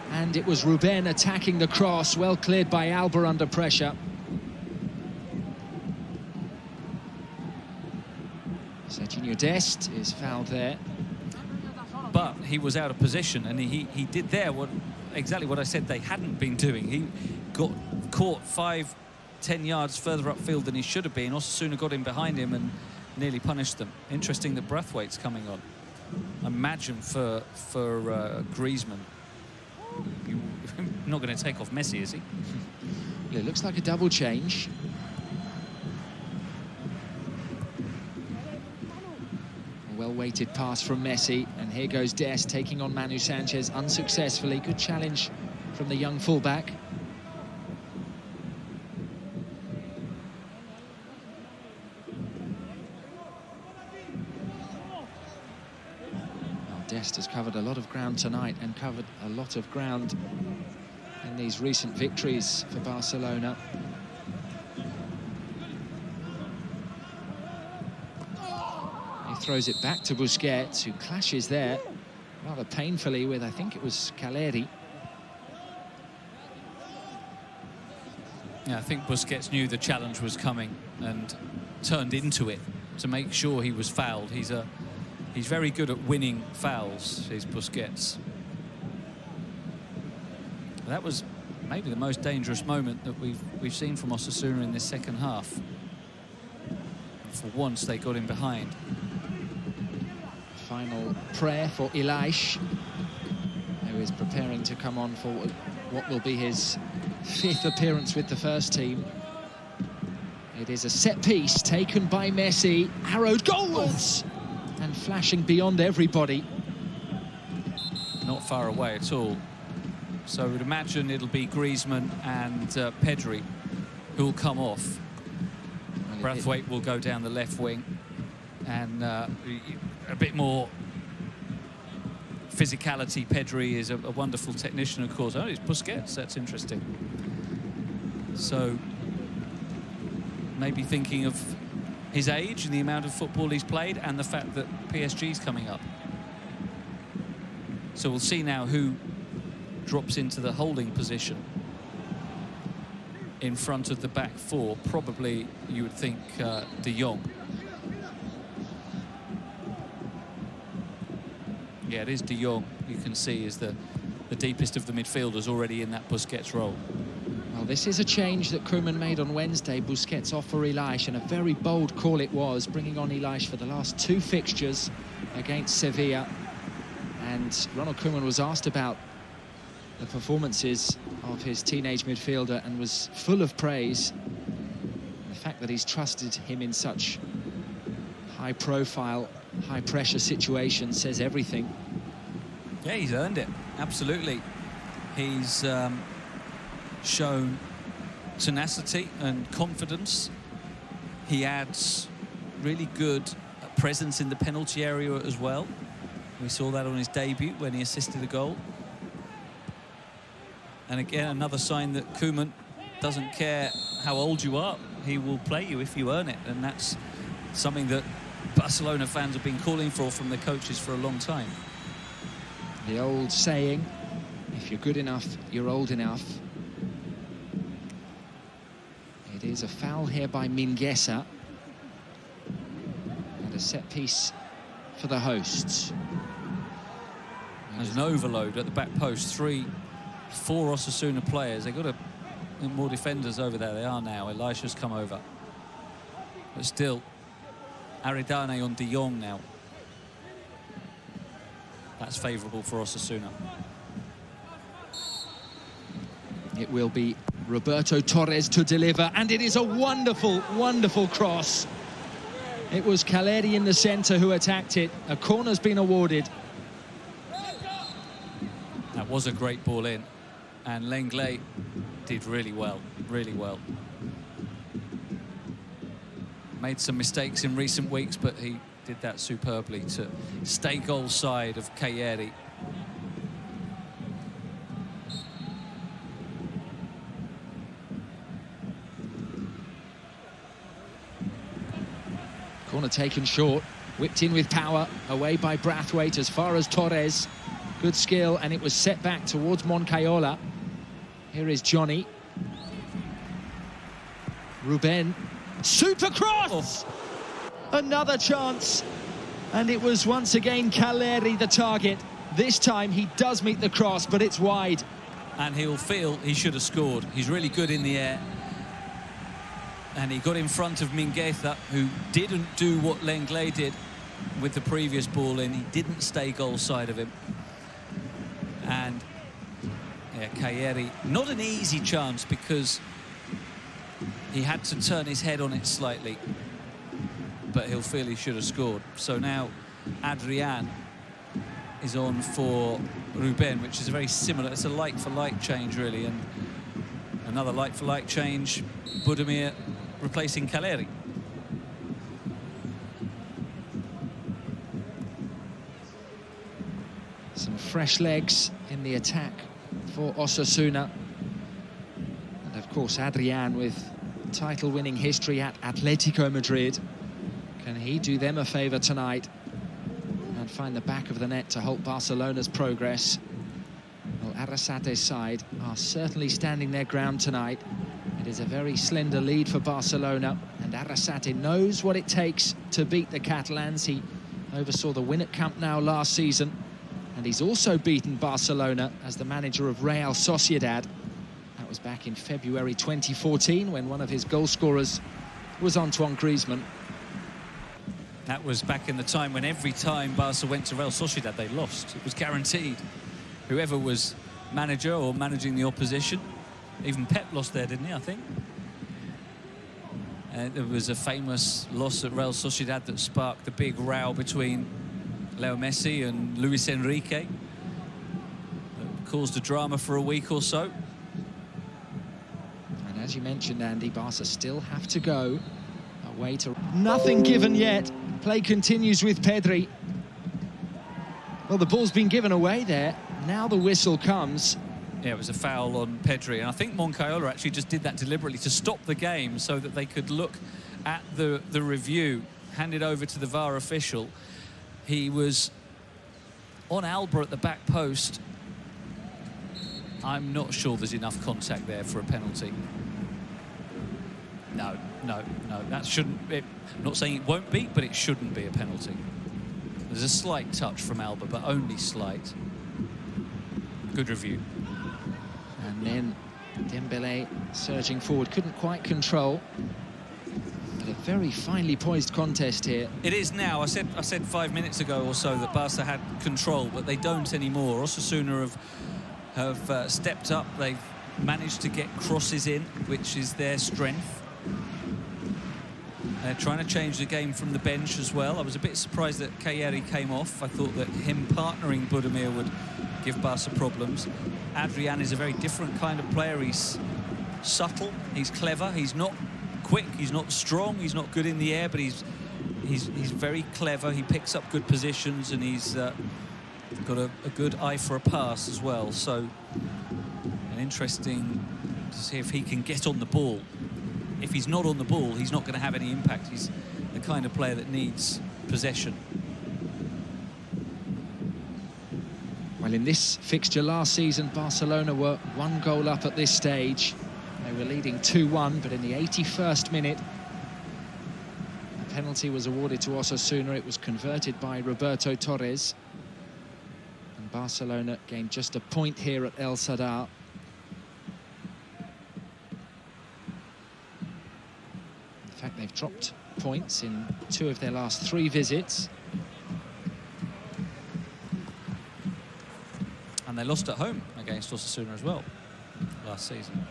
And it was Ruben attacking the cross, well cleared by Alba under pressure. Serginho Dest is fouled there. But he was out of position, and he did there exactly what I said they hadn't been doing. He got caught 5-10 yards further upfield than he should have been. Osasuna got in behind him and nearly punished them. Interesting that Braithwaite's coming on. Imagine for Griezmann. You're not going to take off Messi, is he? It looks like a double change. A well-weighted pass from Messi, and here goes Dest taking on Manu Sanchez unsuccessfully. Good challenge from the young fullback. Dest has covered a lot of ground tonight and covered a lot of ground in these recent victories for Barcelona. He throws it back to Busquets, who clashes there rather painfully with, I think it was Caleri. Yeah, I think Busquets knew the challenge was coming and turned into it to make sure he was fouled. He's very good at winning fouls, is Busquets. That was maybe the most dangerous moment that we've seen from Osasuna in this second half. For once, they got in behind. Final prayer for Ilaish, who is preparing to come on for what will be his 5th appearance with the first team. It is a set piece taken by Messi, arrowed goals! And flashing beyond everybody. Not far away at all. So I would imagine it'll be Griezmann and Pedri who will come off. Braithwaite will go down the left wing, and a bit more physicality. Pedri is a wonderful technician, of course. Oh, it's Busquets, that's interesting. So maybe thinking of his age and the amount of football he's played and the fact that PSG's coming up. So we'll see now who drops into the holding position in front of the back four. Probably, you would think, De Jong. Yeah, it is De Jong. You can see is the deepest of the midfielders already in that Busquets role. Well, this is a change that Koeman made on Wednesday. Busquets off for Elias, and a very bold call it was, bringing on Elias for the last 2 fixtures against Sevilla. And Ronald Koeman was asked about the performances of his teenage midfielder and was full of praise. The fact that he's trusted him in such high-profile, high-pressure situations says everything. Yeah, he's earned it, absolutely. He's shown tenacity and confidence. He adds really good presence in the penalty area as well. We saw that on his debut when he assisted a goal. And again, another sign that Koeman doesn't care how old you are. He will play you if you earn it. And that's something that Barcelona fans have been calling for from the coaches for a long time. The old saying, if you're good enough, you're old enough. It is a foul here by Mingueza. And a set piece for the hosts. There's an overload at the back post. 4 Osasuna players. They've got more defenders over there. They are now. Elisha's come over. But still, Aridane on De Jong now. That's favourable for Osasuna. It will be Roberto Torres to deliver, and it is a wonderful, wonderful cross. It was Caleri in the centre who attacked it. A corner's been awarded. That was a great ball in, and Lenglet did really well, really well. Made some mistakes in recent weeks, but he did that superbly to stay goal side of Caleri. Corner taken short, whipped in with power, away by Brathwaite as far as Torres. Good skill, and it was set back towards Moncayola. Here is Johnny. Ruben. Super cross! Oh. Another chance. And it was once again Caleri the target. This time he does meet the cross, but it's wide. And he'll feel he should have scored. He's really good in the air. And he got in front of Mingueza, who didn't do what Lenglet did with the previous ball in. He didn't stay goal side of him. And yeah, Caleri, not an easy chance because he had to turn his head on it slightly, but he'll feel he should have scored. So now Adrian is on for Ruben, which is a very similar, it's a like-for-like change really, and another like-for-like change, Budimir replacing Caleri. Some fresh legs in the attack for Osasuna. And of course Adrian with title-winning history at Atletico Madrid. Can he do them a favour tonight and find the back of the net to halt Barcelona's progress? Well, Arasate's side are certainly standing their ground tonight. It is a very slender lead for Barcelona, and Arrasate knows what it takes to beat the Catalans. He oversaw the win at Camp Nou last season, and he's also beaten Barcelona as the manager of Real Sociedad. That was back in February 2014 when one of his goal scorers was Antoine Griezmann. That was back in the time when every time Barca went to Real Sociedad, they lost. It was guaranteed. Whoever was manager or managing the opposition. Even Pep lost there, didn't he, I think? There was a famous loss at Real Sociedad that sparked the big row between Leo Messi and Luis Enrique. That caused a drama for a week or so. And as you mentioned, Andy, Barca still have to go away to... Nothing given yet. Play continues with Pedri. Well, the ball's been given away there. Now the whistle comes. Yeah, it was a foul on Pedri, and I think Moncayola actually just did that deliberately to stop the game so that they could look at the review, hand it over to the VAR official. He was on Alba at the back post. I'm not sure there's enough contact there for a penalty. No, that shouldn't be. I'm not saying it won't be, but it shouldn't be a penalty. There's a slight touch from Alba, but only slight. Good review. And then Dembele surging forward, couldn't quite control. But a very finely poised contest here. It is now. I said 5 minutes ago or so that Barca had control, but they don't anymore. Osasuna have stepped up. They've managed to get crosses in, which is their strength. They're trying to change the game from the bench as well. I was a bit surprised that Kayeri came off. I thought that him partnering Budimir would give Barca problems. Adrian is a very different kind of player. He's subtle, he's clever, he's not quick, he's not strong, he's not good in the air, but he's very clever. He picks up good positions, and he's got a good eye for a pass as well. So, an interesting to see if he can get on the ball. If he's not on the ball, he's not going to have any impact. He's the kind of player that needs possession. Well, in this fixture last season, Barcelona were 1 goal up at this stage. They were leading 2-1, but in the 81st minute, a penalty was awarded to Osasuna. It was converted by Roberto Torres. And Barcelona gained just a point here at El Sadar. In fact, they've dropped points in 2 of their last 3 visits. And they lost at home against Osasuna as well last season.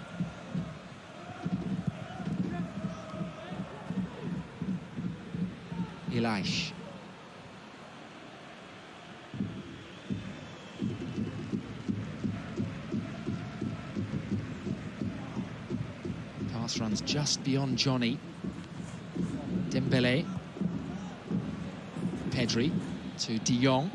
Elish. Pass runs just beyond Johnny. Dembele. Pedri to De Jong.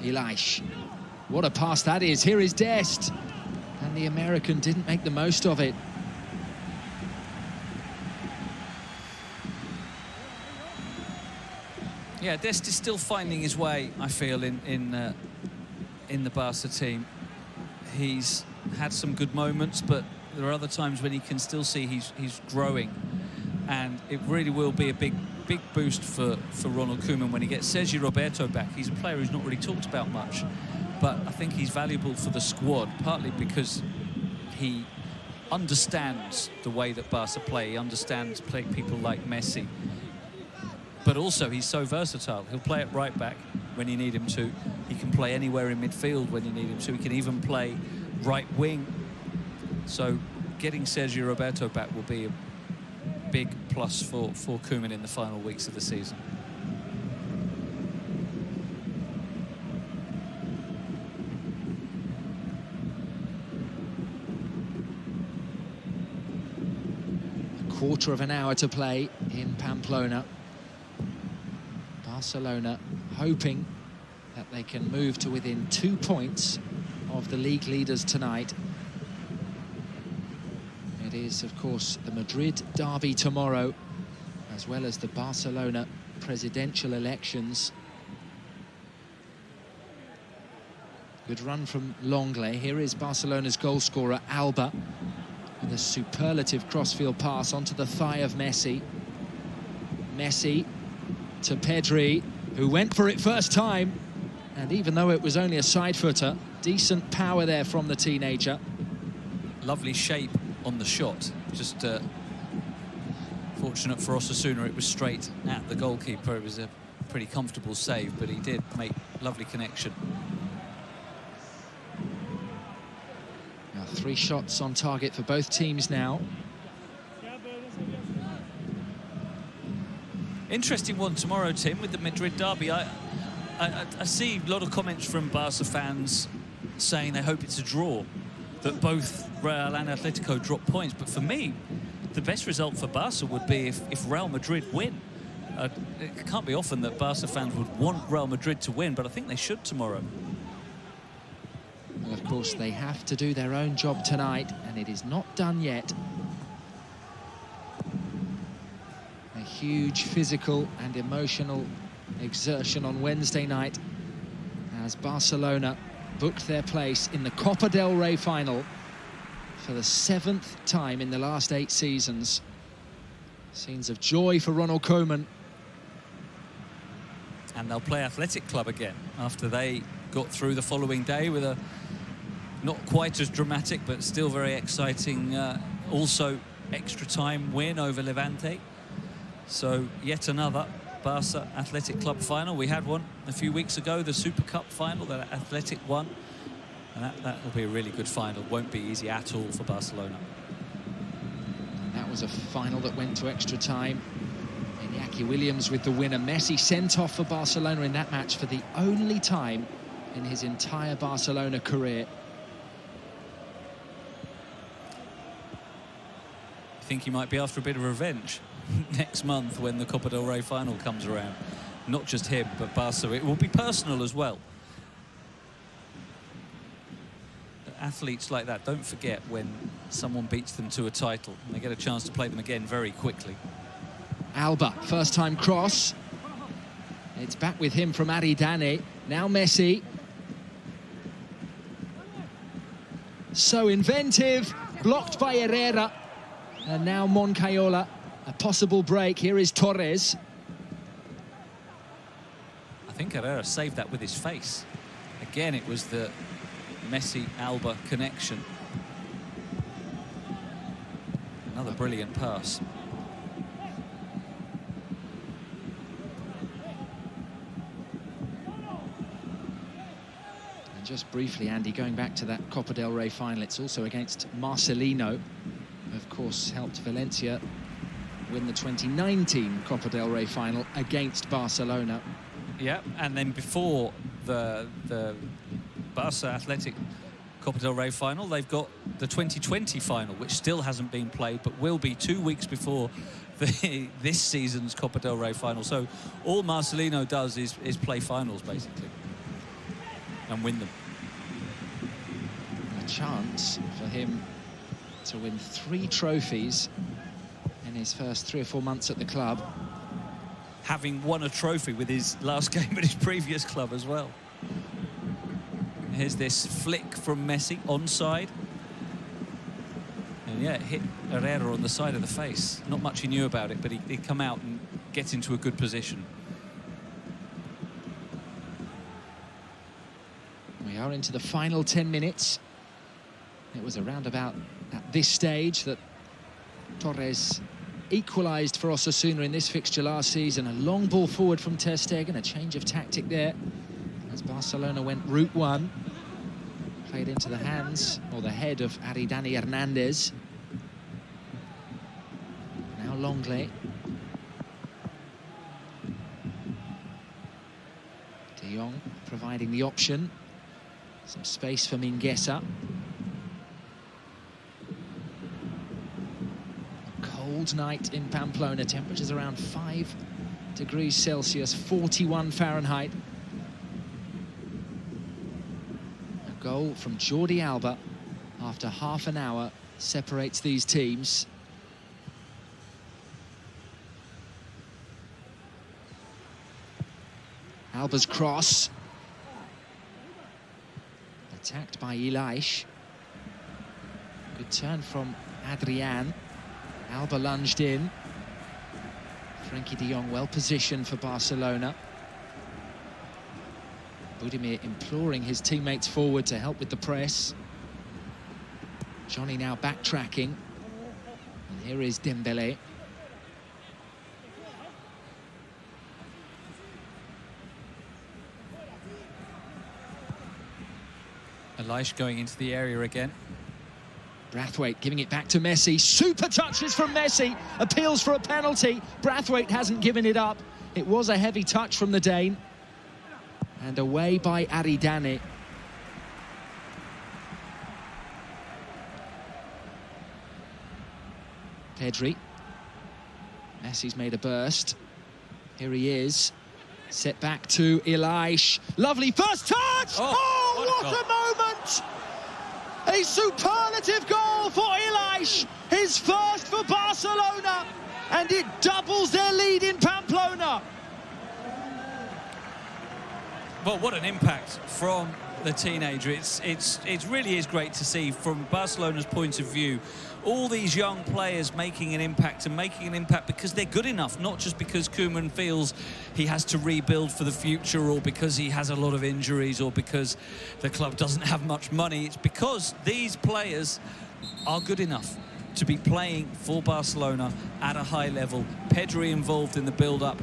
Elish. What a pass that is. Here is Dest. And the American didn't make the most of it. Yeah, Dest is still finding his way, I feel, in the Barca team. He's had some good moments, but there are other times when he can still see he's growing. And it really will be a big boost for Ronald Koeman when he gets Sergi Roberto back. He's a player who's not really talked about much, but I think he's valuable for the squad, partly because he understands the way that Barca play. He understands people like Messi, but also he's so versatile. He'll play at right back when you need him to. He can play anywhere in midfield when you need him to. He can even play right wing. So getting Sergio Roberto back will be a big plus for Koeman in the final weeks of the season. A quarter of an hour to play in Pamplona. Barcelona hoping that they can move to within 2 points of the league leaders tonight. It is, of course, the Madrid derby tomorrow, as well as the Barcelona presidential elections. Good run from Longley. Here is Barcelona's goalscorer, Alba, with a superlative crossfield pass onto the thigh of Messi. Messi to Pedri, who went for it first time. And even though it was only a side footer, decent power there from the teenager. Lovely shape on the shot. Just fortunate for Osasuna, it was straight at the goalkeeper. It was a pretty comfortable save, but he did make lovely connection. Now 3 shots on target for both teams now. Interesting one tomorrow, Tim, with the Madrid derby. I see a lot of comments from Barca fans saying they hope it's a draw, that both Real and Atletico drop points. But for me, the best result for Barca would be if Real Madrid win. It can't be often that Barca fans would want Real Madrid to win, but I think they should tomorrow. Well, of course, they have to do their own job tonight, and it is not done yet. huge physical and emotional exertion on Wednesday night as Barcelona booked their place in the Copa del Rey final for the 7th time in the last 8 seasons. Scenes of joy for Ronald Koeman. And they'll play Athletic Club again after they got through the following day with a not quite as dramatic but still very exciting also extra time win over Levante. So yet another Barca Athletic Club final. We had one a few weeks ago, the Super Cup final that Athletic won, and that will be a really good final. Won't be easy at all for Barcelona. And that was a final that went to extra time. Iñaki Williams with the winner. Messi sent off for Barcelona in that match for the only time in his entire Barcelona career. I think he might be after a bit of revenge next month when the Copa del Rey final comes around. Not just him, but Barca. It will be personal as well. Athletes like that don't forget when someone beats them to a title, and they get a chance to play them again very quickly. Alba, first time cross. It's back with him from Aridane. Now Messi. So inventive, blocked by Herrera. And now Moncayola, a possible break. Here is Torres. I think Herrera saved that with his face. Again, it was the Messi-Alba connection. Another brilliant pass. And just briefly, Andy, going back to that Copa del Rey final, it's also against Marcelino. Of course, helped Valencia win the 2019 Copa del Rey final against Barcelona. Yeah, and then before the Barca Athletic Copa del Rey final, they've got the 2020 final, which still hasn't been played, but will be 2 weeks before this season's Copa del Rey final. So all Marcelino does is play finals, basically, and win them. A chance for him to win 3 trophies in his first 3 or 4 months at the club. Having won a trophy with his last game at his previous club as well. Here's this flick from Messi, onside. And yeah, it hit Herrera on the side of the face. Not much he knew about it, but he'd come out and get into a good position. We are into the final 10 minutes. It was around about at this stage that Torres equalised for Osasuna in this fixture last season. A long ball forward from Ter Stegen, a change of tactic there as Barcelona went route one. Played into the hands, or the head, of Aridane Hernandez. Now Longley. De Jong providing the option. Some space for Mingueza. Cold night in Pamplona, temperatures around 5 degrees Celsius, 41 Fahrenheit. A goal from Jordi Alba after half an hour separates these teams. Alba's cross. Attacked by Ilaish. Good turn from Adrian. Alba lunged in. Frenkie de Jong well positioned for Barcelona. Budimir imploring his teammates forward to help with the press. Johnny now backtracking. And here is Dembele. Elish going into the area again. Brathwaite giving it back to Messi. Super touches from Messi. Appeals for a penalty. Brathwaite hasn't given it up. It was a heavy touch from the Dane. And away by Aridane. Pedri. Messi's made a burst. Here he is. Set back to Ilaish. Lovely first touch! Oh, what a moment! A superlative goal for Ilaish. His first for Barcelona. and it doubles their lead in Pamplona. Well, what an impact from the teenager. It really is great to see from Barcelona's point of view, all these young players making an impact, and making an impact because they're good enough, not just because Koeman feels he has to rebuild for the future, or because he has a lot of injuries, or because the club doesn't have much money. It's because these players are good enough to be playing for Barcelona at a high level. Pedri involved in the build-up,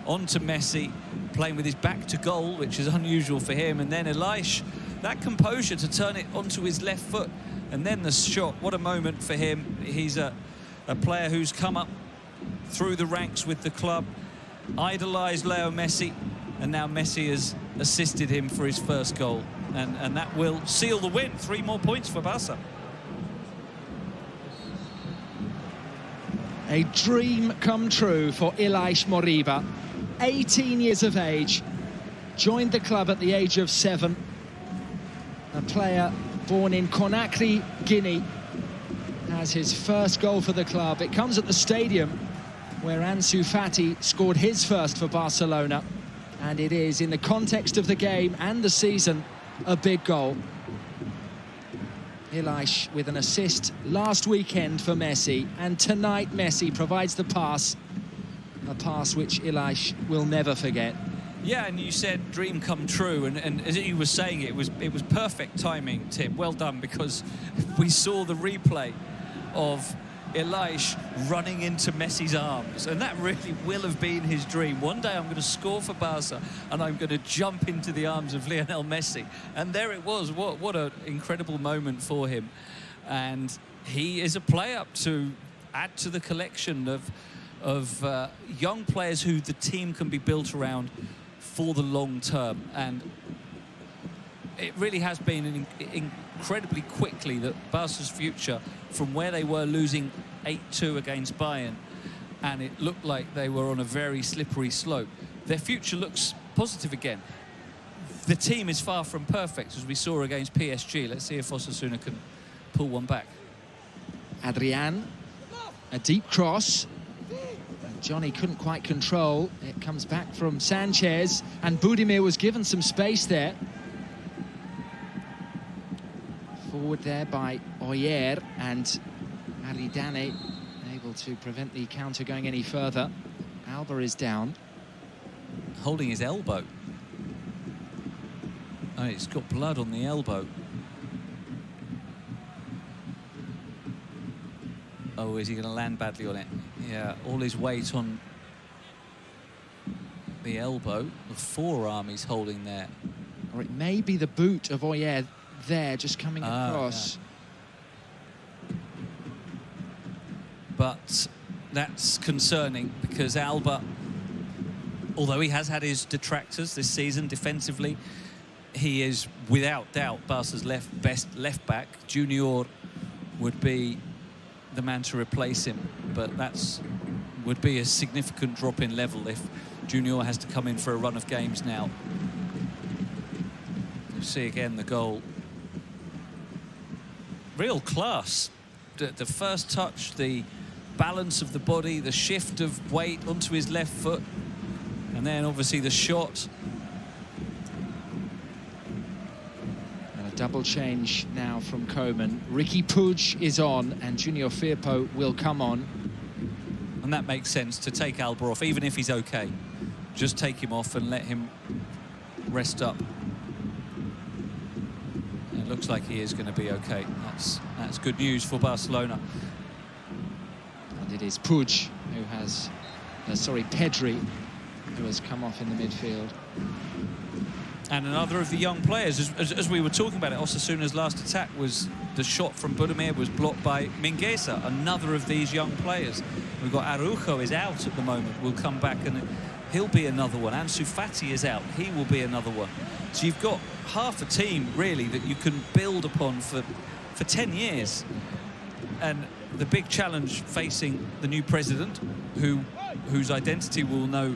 on to Messi, playing with his back to goal, which is unusual for him, and then Elias, that composure to turn it onto his left foot, and then the shot. What a moment for him. He's a player who's come up through the ranks with the club, idolised Leo Messi, and now Messi has assisted him for his first goal, and that will seal the win. 3 more points for Barca. A dream come true for Elias Moriba. 18 years of age, joined the club at the age of 7. A player born in Conakry, Guinea, has his first goal for the club. It comes at the stadium where Ansu Fati scored his first for Barcelona, and it is, in the context of the game and the season, a big goal. Elias with an assist last weekend for Messi, and tonight Messi provides the pass, a pass which Elias will never forget. Yeah, and you said dream come true, and as you were saying, it was perfect timing, Tim. Well done, because we saw the replay of Elias running into Messi's arms, and that really will have been his dream. One day I'm going to score for Barca and I'm going to jump into the arms of Lionel Messi, and there it was. What an incredible moment for him, and he is a player to add to the collection of young players who the team can be built around for the long term. And it really has been incredibly quickly that Barca's future, from where they were losing 8-2 against Bayern, and it looked like they were on a very slippery slope, their future looks positive again. The team is far from perfect, as we saw against PSG. Let's see if Osasuna can pull one back. Adrian, a deep cross. Johnny couldn't quite control. It comes back from Sanchez, and Budimir was given some space there. Forward there by Oyer, and Aridane able to prevent the counter going any further. Alba is down. Holding his elbow. Oh, it's got blood on the elbow. Oh, is he going to land badly on it? Yeah, all his weight on the elbow. The forearm he's holding there. Or it may be the boot of Oyer there, just coming across. Yeah. But that's concerning, because Alba, although he has had his detractors this season defensively, he is without doubt Barca's best left back. Junior would be the man to replace him, but would be a significant drop in level if Junior has to come in for a run of games now. You see again the goal. Real class. The first touch, the balance of the body, the shift of weight onto his left foot, and then obviously the shot. Double change now from Koeman. Ricky Puig is on, and Junior Firpo will come on. And that makes sense, to take Alba off, even if he's okay. Just take him off and let him rest up. And it looks like he is going to be okay. That's good news for Barcelona. And it is Puig who has, Pedri, who has come off in the midfield. And another of the young players, as we were talking about it, Osasuna's last attack was the shot from Budimir was blocked by Mingueza, another of these young players. We've got Araujo is out at the moment, will come back and he'll be another one. Ansu Fati is out, he will be another one. So you've got half a team really that you can build upon for 10 years. And the big challenge facing the new president, whose identity we'll know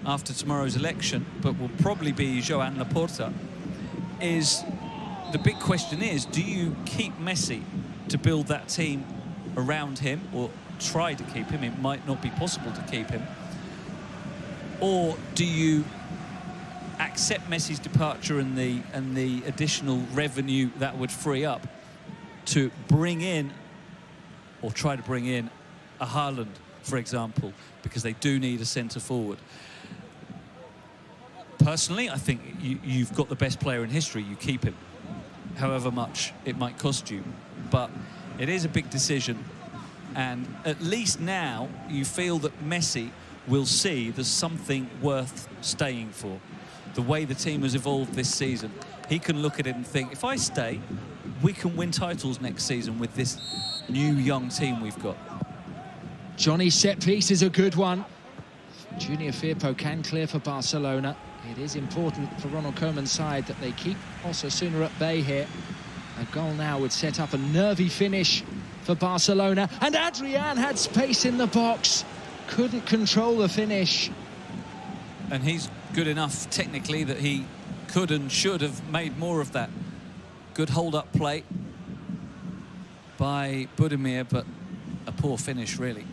after tomorrow's election, but will probably be Joan Laporta, is the big question is, do you keep Messi to build that team around him, or try to keep him. It might not be possible to keep him. Or do you accept Messi's departure and the additional revenue that would free up to bring in, or try to bring in, a Haaland, for example, because they do need a centre forward? Personally, I think you've got the best player in history. You keep him, however much it might cost you. But it is a big decision, and at least now you feel that Messi will see there's something worth staying for. The way the team has evolved this season, he can look at it and think, if I stay, we can win titles next season with this new young team we've got. Johnny's set piece is a good one. Junior Firpo can clear for Barcelona. It is important for Ronald Koeman's side that they keep Osasuna at bay here. A goal now would set up a nervy finish for Barcelona. And Adrian had space in the box. Couldn't control the finish. And he's good enough technically that he could and should have made more of that. Good hold-up play by Budimir, but a poor finish, really.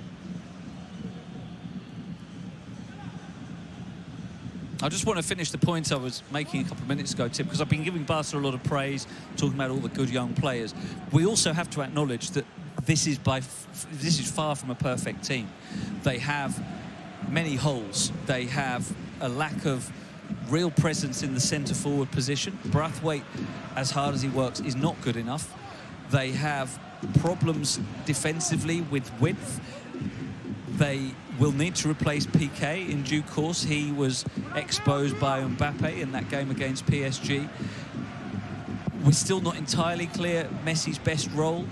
I just want to finish the point I was making a couple of minutes ago, Tim, because I've been giving Barca a lot of praise, talking about all the good young players. We also have to acknowledge that this is far from a perfect team. They have many holes. They have a lack of real presence in the centre-forward position. Braithwaite, as hard as he works, is not good enough. They have problems defensively with width. They will need to replace Piqué in due course. He was exposed by Mbappe in that game against PSG. We're still not entirely clear Messi's best role,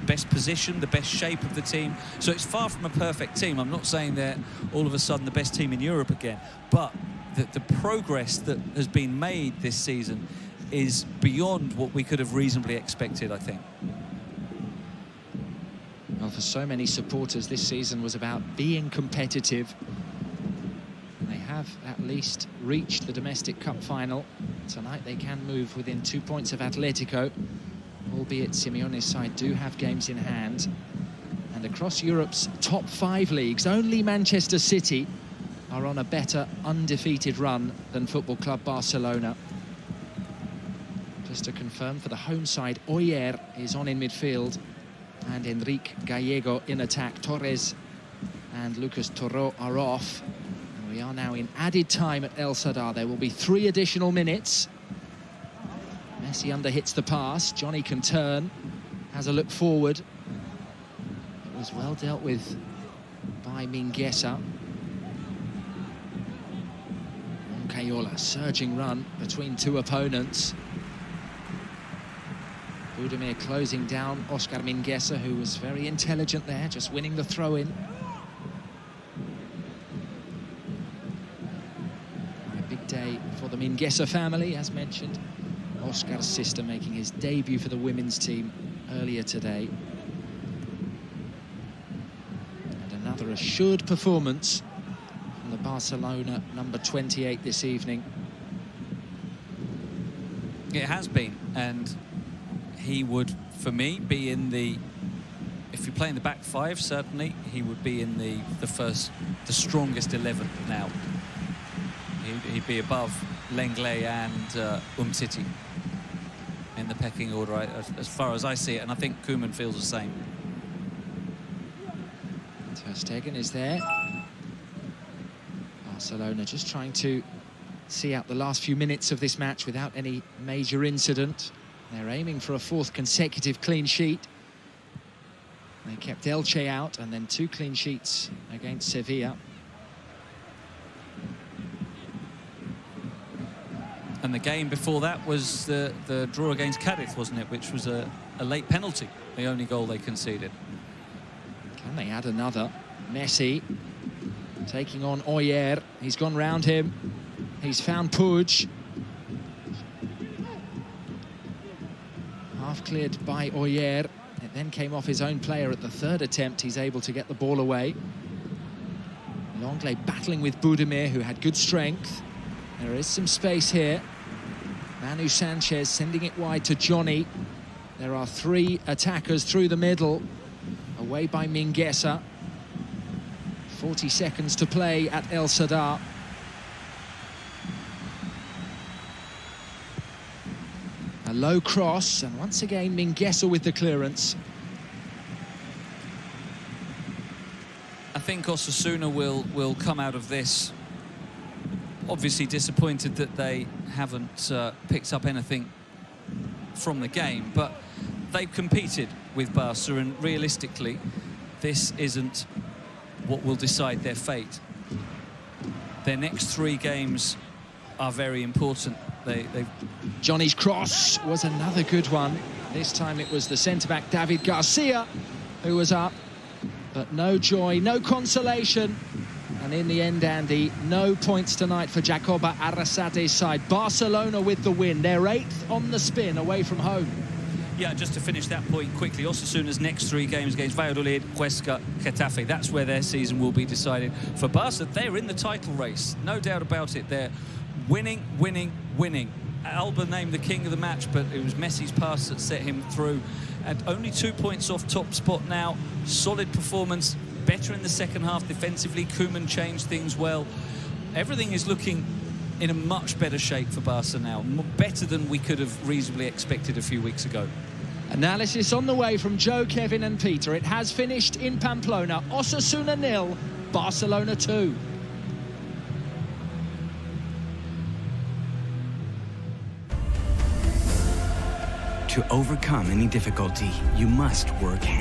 best position, the best shape of the team. So it's far from a perfect team. I'm not saying they're all of a sudden the best team in Europe again, but the progress that has been made this season is beyond what we could have reasonably expected, I think. Well, for so many supporters, this season was about being competitive. And they have at least reached the domestic cup final. Tonight they can move within 2 points of Atletico, albeit Simeone's side do have games in hand. And across Europe's top 5 leagues, only Manchester City are on a better undefeated run than Football Club Barcelona. Just to confirm, for the home side, Oyer is on in midfield, and Enrique Gallego in attack. Torres and Lucas Toro are off. And we are now in added time at El Sadar. There will be 3 additional minutes. Messi underhits the pass. Johnny can turn, has a look forward. It was well dealt with by Mingueza. Moncayola, surging run between 2 opponents. Budimir closing down Oscar Mingueza, who was very intelligent there, just winning the throw-in. A big day for the Mingueza family, as mentioned. Oscar's sister making his debut for the women's team earlier today. And another assured performance from the Barcelona number 28 this evening. It has been, and he would, for me, be in the, if you play in the back 5, certainly he would be in the strongest 11 now. He'd be above Lenglet and Umtiti in the pecking order, as far as I see it, and I think Koeman feels the same. Ter Stegen is there. Barcelona just trying to see out the last few minutes of this match without any major incident. They're aiming for a 4th consecutive clean sheet. They kept Elche out, and then 2 clean sheets against Sevilla. And the game before that was the draw against Cadiz, wasn't it? Which was a late penalty, the only goal they conceded. Can they add another? Messi taking on Oyer. He's gone round him. He's found Puig. Half cleared by Oyer. It then came off his own player at the 3rd attempt. He's able to get the ball away. Lenglet battling with Budimir, who had good strength. There is some space here. Manu Sanchez sending it wide to Johnny. There are 3 attackers through the middle. A away by Mingueza. 40 seconds to play at El Sadar. A low cross, and once again Mingueza with the clearance. I think Osasuna will come out of this obviously disappointed that they haven't picked up anything from the game, but they've competed with Barca, and realistically this isn't what will decide their fate. Their next 3 games are very important. Johnny's cross was another good one. This time it was the centre-back David Garcia who was up, but no joy, no consolation. And in the end, Andy, no points tonight for Jacoba Arrasate's side. Barcelona with the win. They're 8th on the spin away from home. Yeah, just to finish that point quickly, Osasuna's next 3 games against Valladolid, Huesca, Getafe, that's where their season will be decided. For Barca, they're in the title race, no doubt about it. They're winning, winning, winning. Alba named the king of the match, but it was Messi's pass that set him through. And only 2 points off top spot now. Solid performance, better in the second half defensively. Koeman changed things well. Everything is looking in a much better shape for Barca now, better than we could have reasonably expected a few weeks ago. Analysis on the way from Joe, Kevin and Peter. It has finished in Pamplona. Osasuna 0, Barcelona 2. To overcome any difficulty, you must work hand